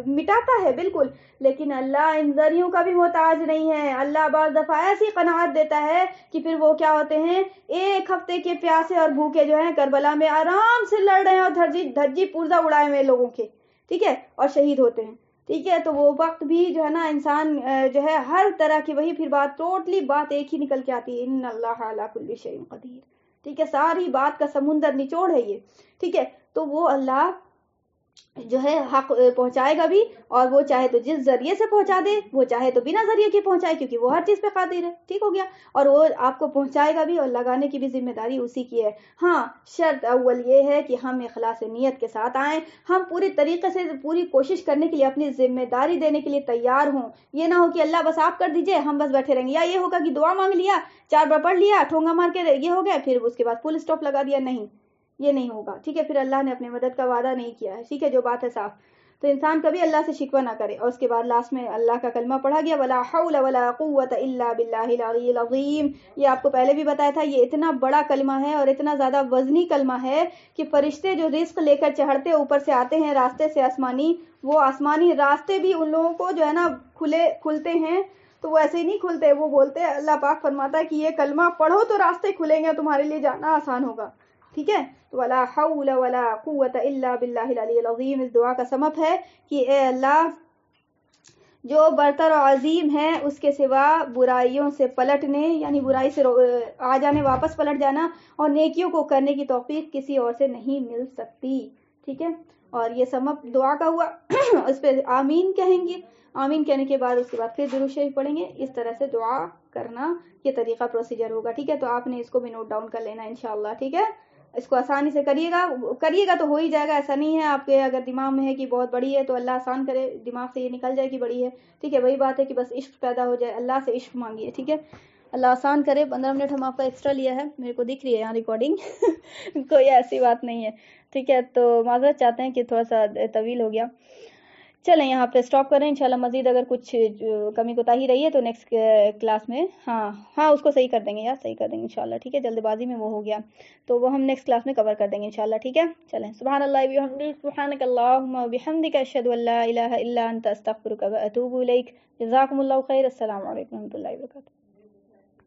مٹاتا ہے، بالکل، لیکن اللہ ان ذریعوں کا بھی محتاج نہیں ہے، اللہ بعض دفعہ ایسی قناعت دیتا ہے کہ پھر وہ کیا ہوتے ہیں، ایک ہفتے کے پیاسے اور بھوکے جو ہیں کربلا میں آرام سے لڑ رہے ہیں اور دھجی پورزا اڑائے ہوئے لوگوں کے، ٹھیک ہے، اور شہید ہوتے ہیں، ٹھیک ہے، تو وہ وقت بھی جو ہے نا انسان جو ہے ہر طرح کی وہی پھر بات ایک ہی نکل کے آتی ہے، ان اللہ علی کل شیء قدیر، ٹھیک ہے، ساری بات کا سمندر نچوڑ ہے یہ، ٹھیک ہے، تو وہ اللہ جو ہے حق پہنچائے گا بھی، اور وہ چاہے تو جس ذریعے سے پہنچا دے، وہ چاہے تو بنا ذریعے کے پہنچائے، کیونکہ وہ ہر چیز پہ قادر ہے، ٹھیک ہو گیا، اور وہ آپ کو پہنچائے گا بھی اور لگانے کی بھی ذمہ داری اسی کی ہے، ہاں شرط اول یہ ہے کہ ہم اخلاص نیت کے ساتھ آئیں، ہم پوری طریقے سے پوری کوشش کرنے کے لیے اپنی ذمہ داری دینے کے لیے تیار ہوں، یہ نہ ہو کہ اللہ بس آپ کر دیجئے ہم بس بیٹھے رہیں گے، یا یہ ہوگا کہ دعا مانگ لیا، 4 بار پڑھ لیا، ٹھونگا مار کے یہ ہو گیا، پھر اس کے بعد فل اسٹاپ لگا دیا، نہیں، یہ نہیں ہوگا، ٹھیک ہے، پھر اللہ نے اپنے مدد کا وعدہ نہیں کیا ہے، ٹھیک ہے، جو بات ہے صاف، تو انسان کبھی اللہ سے شکوہ نہ کرے. اور اس کے بعد لاسٹ میں اللہ کا کلمہ پڑھا گیا ولا حول ولا قوت الا باللہ العلی العظیم. یہ آپ کو پہلے بھی بتایا تھا, یہ اتنا بڑا کلمہ ہے اور اتنا زیادہ وزنی کلمہ ہے کہ فرشتے جو رزق لے کر چڑھتے اوپر سے آتے ہیں راستے سے آسمانی, وہ آسمانی راستے بھی ان لوگوں کو جو ہے نا کھلتے ہیں. تو وہ ایسے ہی نہیں کھلتے, وہ بولتے ہیں, اللہ پاک فرماتا ہے کہ یہ کلمہ پڑھو تو راستے کھلیں گے, تمہارے لیے جانا آسان ہوگا. ٹھیک ہے, تو ولا حول ولا قوت الا باللہ العلی العظیم. اس دعا کا سبب ہے کہ اے اللہ جو برتر و عظیم ہے اس کے سوا برائیوں سے پلٹنے, یعنی برائی سے آ جانے, واپس پلٹ جانا اور نیکیوں کو کرنے کی توفیق کسی اور سے نہیں مل سکتی. ٹھیک ہے, اور یہ سبب دعا کا ہوا. اس پہ آمین کہیں گے, آمین کہنے کے بعد اس کے بعد پھر درود شریف پڑھیں گے. اس طرح سے دعا کرنا یہ طریقہ پروسیجر ہوگا. ٹھیک ہے, تو آپ نے اس کو بھی نوٹ ڈاؤن کر لینا انشاءاللہ. ٹھیک ہے, اس کو آسانی سے کریے گا تو ہو ہی جائے گا. ایسا نہیں ہے آپ کے اگر دماغ میں ہے کہ بہت بڑی ہے تو اللہ آسان کرے, دماغ سے یہ نکل جائے کہ بڑی ہے. ٹھیک ہے, وہی بات ہے کہ بس عشق پیدا ہو جائے, اللہ سے عشق مانگیے. ٹھیک ہے, اللہ آسان کرے. 15 منٹ ہم آپ کا ایکسٹرا لیا ہے, میرے کو دکھ رہی ہے یہاں ریکارڈنگ کوئی ایسی بات نہیں ہے. ٹھیک ہے, تو معذرت چاہتے ہیں کہ تھوڑا سا طویل ہو گیا. چلیں یہاں پہ اسٹاپ کریں. انشاءاللہ مزید اگر کچھ کمی کوتاہی رہی ہے تو نیکسٹ کلاس میں ہاں اس کو صحیح کر دیں گے یار, صحیح کر دیں گے انشاءاللہ. ٹھیک ہے, جلد بازی میں وہ ہو گیا تو وہ ہم نیکسٹ کلاس میں کور کر دیں گے انشاءاللہ. ٹھیک ہے, چلیں. سبحان اللہ وبحمدہ, سبحانک اللہم وبحمدک, اشہد ان لا الہ الا انت, استغفرک واتوب الیک. جزاکم اللہ خیر. السلام علیکم ورحمۃ اللہ وبرکاتہ.